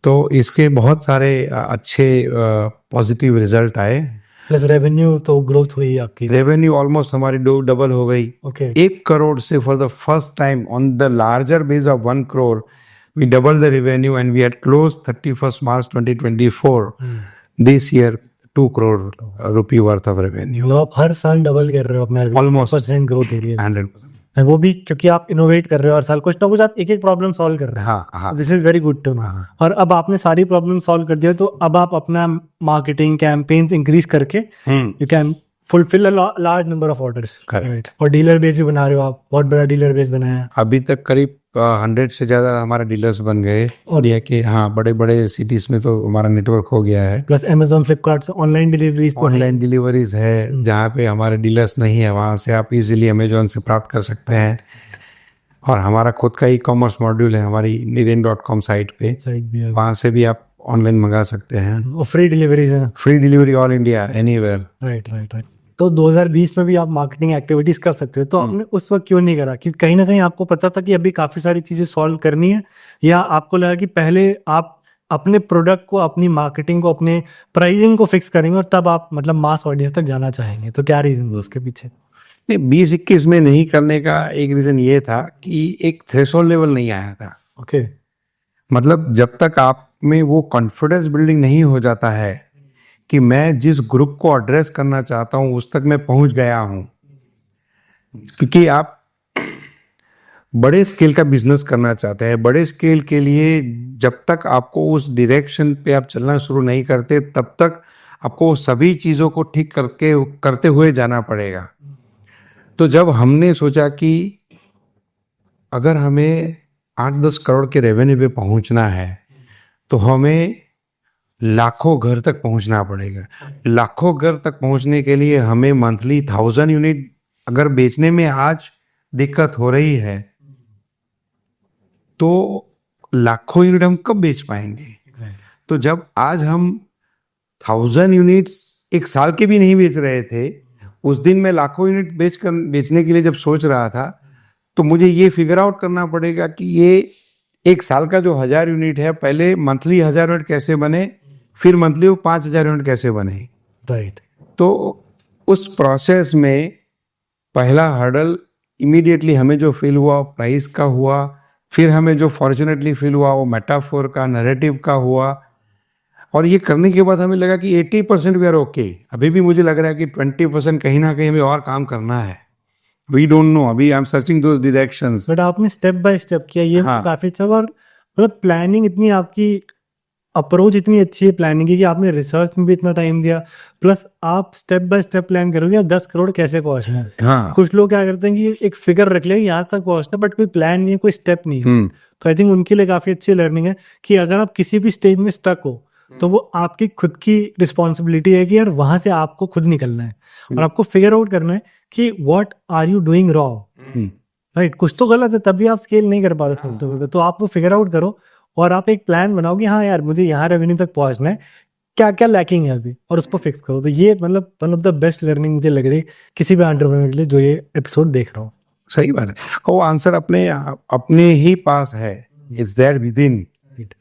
तो इसके बहुत सारे अच्छे पॉजिटिव रिजल्ट आए। प्लस रेवेन्यू तो ग्रोथ हुई आपकी। रेवेन्यू ऑलमोस्ट हमारी डबल हो गई। ओके। 1 करोड़ से for the first time on the larger base of 1 crore we double the revenue and we had close 31 March 2024 this year 2 crore rupee worth of revenue. आप हर साल डबल कर रहे हो अपना Almost. % Growth area. 100%। वो भी क्योंकि आप इनोवेट कर रहे हो हर साल, कुछ ना कुछ आप एक एक प्रॉब्लम सॉल्व कर रहे हो। हाँ। This is very good to know. और अब आपने सारी प्रॉब्लम सॉल्व कर दिया, तो अब आप अपना मार्केटिंग कैंपेन्स इंक्रीज करके you can fulfil a large number of orders. Correct. और डीलर बेस भी बना रहे हो आप, बहुत बड़ा डीलर बेस बनाया है। अभी तक करीब 100 से ज्यादा हमारे डीलर्स बन गए, और ये कि हाँ बड़े बड़े सिटीज में तो हमारा नेटवर्क हो गया है। प्लस अमेजोन, फ्लिपकार्ट से ऑनलाइन डिलीवरीज तो है। ऑनलाइन डिलीवरीज है, जहाँ पे हमारे डीलर्स नहीं है वहाँ से आप इजीली अमेजोन से प्राप्त कर सकते हैं। और हमारा खुद का ई कॉमर्स मॉड्यूल है हमारी niren.com साइट पे, साइट भी है। वहाँ से भी आप ऑनलाइन मंगा सकते हैं। और फ्री डिलीवरीज है। Free delivery all India anywhere. Right. तो 2020 में भी आप मार्केटिंग एक्टिविटीज कर सकते हो, तो आपने उस वक्त क्यों नहीं करा? क्योंकि कहीं ना कहीं आपको पता था कि अभी काफी सारी चीजें सॉल्व करनी है, या आपको लगा कि पहले आप अपने प्रोडक्ट को, अपनी मार्केटिंग को, अपने प्राइसिंग को फिक्स करेंगे और तब आप मतलब मास ऑडियंस तक जाना चाहेंगे? तो क्या रीजन था उसके पीछे? नहीं, 2021 में नहीं करने का एक रीजन ये था कि एक थ्रेशोल्ड लेवल नहीं आया था। ओके। मतलब जब तक आप में वो कॉन्फिडेंस बिल्डिंग नहीं हो जाता है कि मैं जिस ग्रुप को एड्रेस करना चाहता हूं उस तक मैं पहुंच गया हूं, क्योंकि आप बड़े स्केल का बिजनेस करना चाहते हैं, बड़े स्केल के लिए जब तक आपको उस डायरेक्शन पे आप चलना शुरू नहीं करते तब तक आपको सभी चीज़ों को ठीक करते हुए जाना पड़ेगा। तो जब हमने सोचा कि अगर हमें 8-10 करोड़ के रेवेन्यू पे पहुंचना है तो हमें लाखों घर तक पहुंचना पड़ेगा। लाखों घर तक पहुंचने के लिए हमें मंथली 1000 यूनिट अगर बेचने में आज दिक्कत हो रही है तो लाखों यूनिट हम कब बेच पाएंगे? तो जब आज हम 1000 यूनिट्स एक साल के भी नहीं बेच रहे थे, उस दिन मैं लाखों यूनिट बेचने के लिए जब सोच रहा था तो मुझे ये फिगर आउट करना पड़ेगा कि ये एक साल का जो 1000 यूनिट है, पहले मंथली 1000 यूनिट कैसे बने, फिर मंथली 5000 यूनिट कैसे बने। राइट। तो उस प्रोसेस में पहला हर्डल इमीडिएटली हमें जो फील हुआ प्राइस का हुआ, फिर हमें जो फॉर्चुनेटली फील हुआ वो मेटाफोर का, नैरेटिव का हुआ, और ये करने के बाद हमें लगा कि 80% वी आर ओके। अभी भी मुझे लग रहा है कि 20% कहीं ना कहीं हमें और काम करना है। वी डोंट नो, अभी I am searching those directions. But आपने स्टेप बाय स्टेप किया, ये हाँ। काफी अच्छा। और मतलब प्लानिंग इतनी, आपकी अप्रोच इतनी अच्छी है प्लानिंग की कि आपने रिसर्च में भी इतना टाइम दिया, प्लस आप स्टेप बाय स्टेप प्लान करोगे 10 करोड़ कैसे पहुंचना है। हाँ। कुछ लोग क्या करते हैं कि एक फिगर रख ले यहाँ तक पहुंचना, बट कोई प्लान नहीं है, कोई स्टेप नहीं है। तो आई थिंक उनके लिए काफी अच्छी लर्निंग है कि अगर आप किसी भी स्टेज में स्टक हो तो वो आपकी खुद की रिस्पॉन्सिबिलिटी है कि यार वहां से आपको खुद निकलना है और आपको फिगर आउट करना है कि what are you doing wrong. Right, कुछ तो गलत है तभी आप स्केल नहीं कर पा रहे। तो आप वो फिगर आउट करो और आप एक प्लान बनाओ कि हाँ यार मुझे यहाँ रेवेन्यू तक पहुंचना है, क्या क्या लैकिंग है अभी, और उसको फिक्स करो। तो ये मतलब one of the best learning मुझे लग रही है किसी भी एंटरप्रेन्योर के लिए जो ये एपिसोड देख रहा हूँ। सही बात है, वो आंसर अपने ही पास है, it's there with in.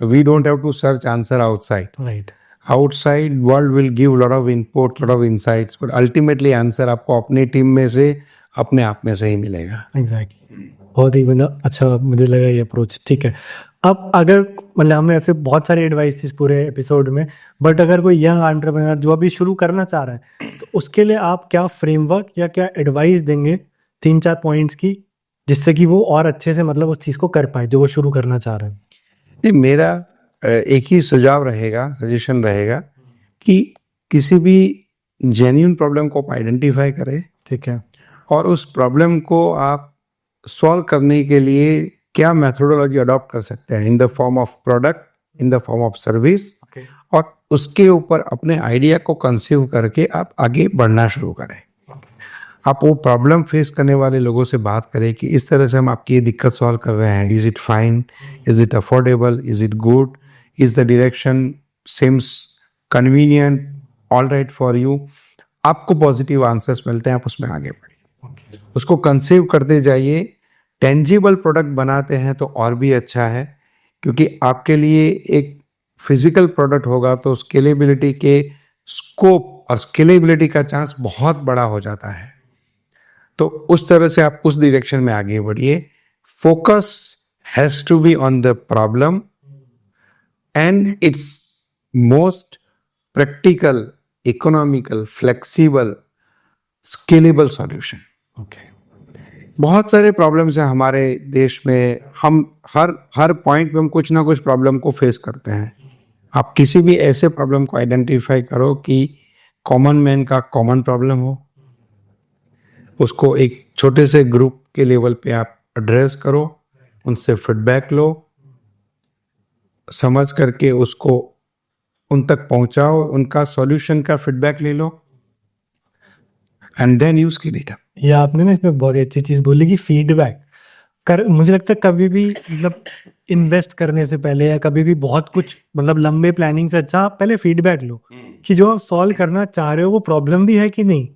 We don't have to search answer outside. Right. Outside world will give lot of input, lot of insights, but ultimately answer आपको अपनी टीम में से, अपने आप में से ही मिलेगा। Exactly. बहुत ही मतलब अच्छा मुझे लगा ये अप्रोच। ठीक है, अब अगर मतलब हमने ऐसे बहुत सारे एडवाइस थी इस पूरे एपिसोड में, बट अगर कोई यंग एंटरप्रेन्योर जो अभी शुरू करना चाह रहा है तो उसके लिए आप क्या फ्रेमवर्क या क्या एडवाइस देंगे 3-4 पॉइंट्स की, जिससे कि वो और अच्छे से मतलब उस चीज़ को कर पाए जो वो शुरू करना चाह रहे हैं? नहीं, मेरा एक ही सुझाव रहेगा, सजेशन रहेगा कि किसी भी जेन्युइन प्रॉब्लम को आप आइडेंटिफाई करें ठीक है। और उस प्रॉब्लम को आप सॉल्व करने के लिए क्या मेथोडोलॉजी अडॉप्ट कर सकते हैं, in the form of product, in the form of service, और उसके ऊपर अपने आइडिया को कंसीव करके आप आगे बढ़ना शुरू करें। आप वो प्रॉब्लम फेस करने वाले लोगों से बात करें कि इस तरह से हम आपकी ये दिक्कत सॉल्व कर रहे हैं, is it fine, is it affordable, is it good, is the direction seems convenient, all right for you. आपको पॉजिटिव आंसर्स मिलते हैं, आप उसमें आगे बढ़िए, उसको कंसीव करते जाइए। टेंजिबल प्रोडक्ट बनाते हैं तो और भी अच्छा है, क्योंकि आपके लिए एक फिजिकल प्रोडक्ट होगा तो स्केलेबिलिटी के स्कोप और स्केलेबिलिटी का चांस बहुत बड़ा हो जाता है। तो उस तरह से आप उस डायरेक्शन में आगे बढ़िए। Focus has to be on the problem and it's most practical, economical, flexible, scalable solution. बहुत सारे प्रॉब्लम्स हैं हमारे देश में, हम हर पॉइंट पे हम कुछ ना कुछ प्रॉब्लम को फेस करते हैं। आप किसी भी ऐसे प्रॉब्लम को आइडेंटिफाई करो कि कॉमन मैन का कॉमन प्रॉब्लम हो, उसको एक छोटे से ग्रुप के लेवल पे आप एड्रेस करो, उनसे फीडबैक लो, समझ करके उसको उन तक पहुंचाओ, उनका सॉल्यूशन का फीडबैक ले लो एंड देन यूज की डेटा। ये आपने ना इसमें बहुत अच्छी चीज़ बोली कि फीडबैक मुझे लगता है कभी भी मतलब इन्वेस्ट करने से पहले या कभी भी बहुत कुछ मतलब लंबे प्लानिंग से अच्छा आप पहले फीडबैक लो कि जो आप सॉल्व करना चाह रहे हो वो प्रॉब्लम भी है कि नहीं,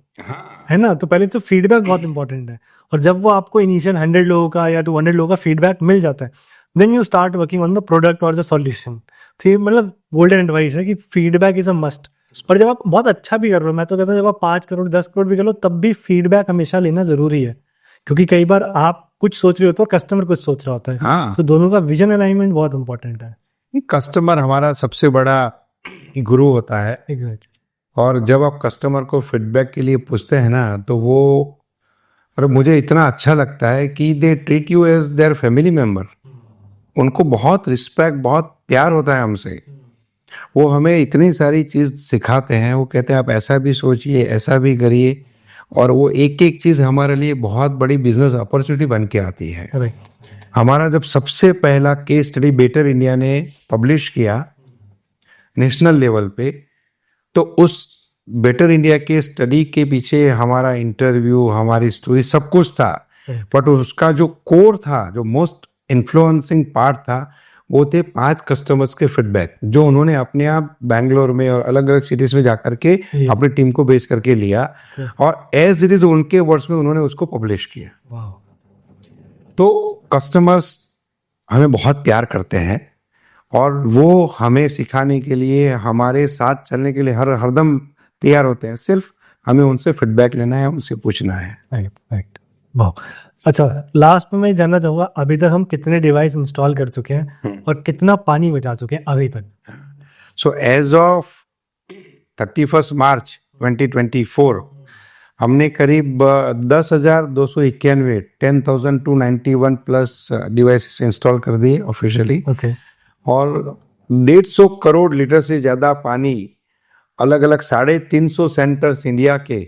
है ना। तो पहले तो फीडबैक बहुत इंपॉर्टेंट है, और जब वो आपको इनिशियल 100 लोगों का या 200 लोगों का फीडबैक मिल जाता है, then you start working on the product और द सॉल्यूशन। तो ये मतलब गोल्डन एडवाइस है कि फीडबैक इज अ मस्ट। और जब आप बहुत अच्छा भी कर रहे हो, मैं तो कहता हूँ जब आप 5 करोड़ 10 करोड़ भी कर लो तब भी फीडबैक हमेशा लेना जरूरी है, क्योंकि कई बार आप कुछ सोच रहे होते हो, कस्टमर कुछ सोच रहा होता है। हाँ, तो दोनों का विजन अलाइनमेंट बहुत इंपॉर्टेंट है। कस्टमर हमारा सबसे बड़ा गुरु होता है, एग्जैक्ट। और जब आप कस्टमर को फीडबैक के लिए पूछते हैं ना, तो वो और मुझे इतना अच्छा लगता है कि they treat you as their family member. उनको बहुत रिस्पेक्ट, बहुत प्यार होता है हमसे। वो हमें इतनी सारी चीज़ सिखाते हैं, वो कहते हैं आप ऐसा भी सोचिए, ऐसा भी करिए, और वो एक एक चीज़ हमारे लिए बहुत बड़ी बिजनेस अपॉर्चुनिटी बन के आती है। हमारा जब सबसे पहला केस स्टडी बेटर इंडिया ने पब्लिश किया नेशनल लेवल पे, तो उस बेटर इंडिया के स्टडी के पीछे हमारा इंटरव्यू, हमारी स्टोरी, सब कुछ था, बट उसका जो कोर था, जो मोस्ट इन्फ्लुएंसिंग पार्ट था, वो थे 5 कस्टमर्स के फीडबैक, जो उन्होंने अपने आप बैंगलोर में और अलग अलग सिटीज में जाकर के अपनी टीम को बेच करके लिया, और एज इट इज उनके वर्ड्स में उन्होंने उसको पब्लिश किया। तो कस्टमर्स हमें बहुत प्यार करते हैं, और वो हमें सिखाने के लिए, हमारे साथ चलने के लिए हरदम तैयार होते हैं। सिर्फ हमें उनसे फीडबैक लेना है, उनसे पूछना है। राइट। वाह। अच्छा, लास्ट में मैं जानना चाहूँगा अभी तक हम कितने डिवाइस इंस्टॉल कर चुके हैं और कितना पानी बचा चुके हैं अभी तक? सो एज ऑफ 31 मार्च 2024 हमने करीब 10,291 10,291 प्लस डिवाइसेस इंस्टॉल कर दिए ऑफिशियली। और 150 करोड़ लीटर से ज़्यादा पानी अलग अलग 350 सेंटर्स इंडिया के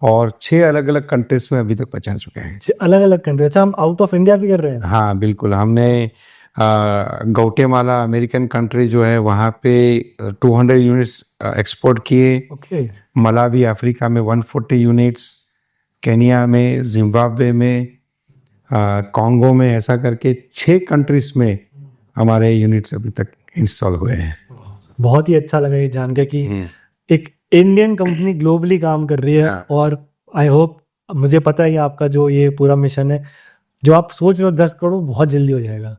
और 6 अलग अलग कंट्रीज में अभी तक पहुंचा चुके हैं। अलग अलग कंट्री? अच्छा, हम आउट ऑफ इंडिया भी कर रहे हैं? हाँ बिल्कुल, हमने गौटेमाला अमेरिकन कंट्री जो है वहाँ पे 200 यूनिट्स एक्सपोर्ट किए। मलावी अफ्रीका में 140 यूनिट्स, केनिया में, जिम्बाब्वे में, कॉन्गो में, ऐसा करके 6 कंट्रीज में हमारे यूनिट्स अभी तक इंस्टॉल हुए हैं। बहुत ही अच्छा लगा ये जान के कि एक इंडियन कंपनी ग्लोबली काम कर रही है। और आई होप, मुझे पता है आपका जो ये पूरा मिशन है, जो आप सोच रहे हो 10 करोड़ बहुत जल्दी हो जाएगा,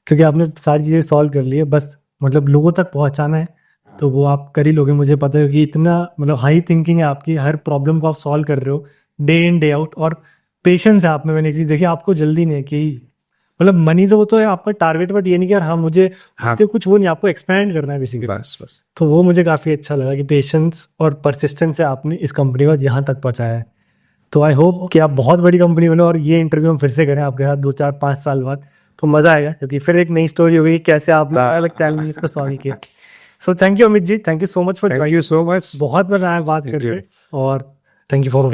क्योंकि आपने सारी चीज़ें सॉल्व कर ली है, बस मतलब लोगों तक पहुंचाना है, तो वो आप कर ही लोगे। मुझे पता है कि इतना मतलब हाई थिंकिंग है आपकी, हर प्रॉब्लम को आप सॉल्व कर रहे हो डे इन डे आउट, और पेशेंस है आप में। मैंने एक चीज़ देखी, आपको जल्दी नहीं है कि मतलब मनी तो वो तो है आपका टारगेट, बट ये नहीं कि यार हाँ मुझे हाँ। उससे कुछ वो नहीं, आपको एक्सपैंड करना है बेसिकली। बस बस तो वो मुझे काफ़ी अच्छा लगा कि पेशेंस और परसिस्टेंस से आपने इस कंपनी को यहाँ तक पहुँचाया है। तो आई होप कि आप बहुत बड़ी कंपनी बनो और ये इंटरव्यू हम फिर से करें आपके साथ 2 4 5 साल बाद, तो मज़ा आएगा, क्योंकि फिर एक नई स्टोरी होगी कैसे आपने अलग चैलेंजेस को सॉल्व किया। So thank you Amit ji, thank you so much for thank you so much बहुत मजा आया बात करके, और थैंक यू फॉर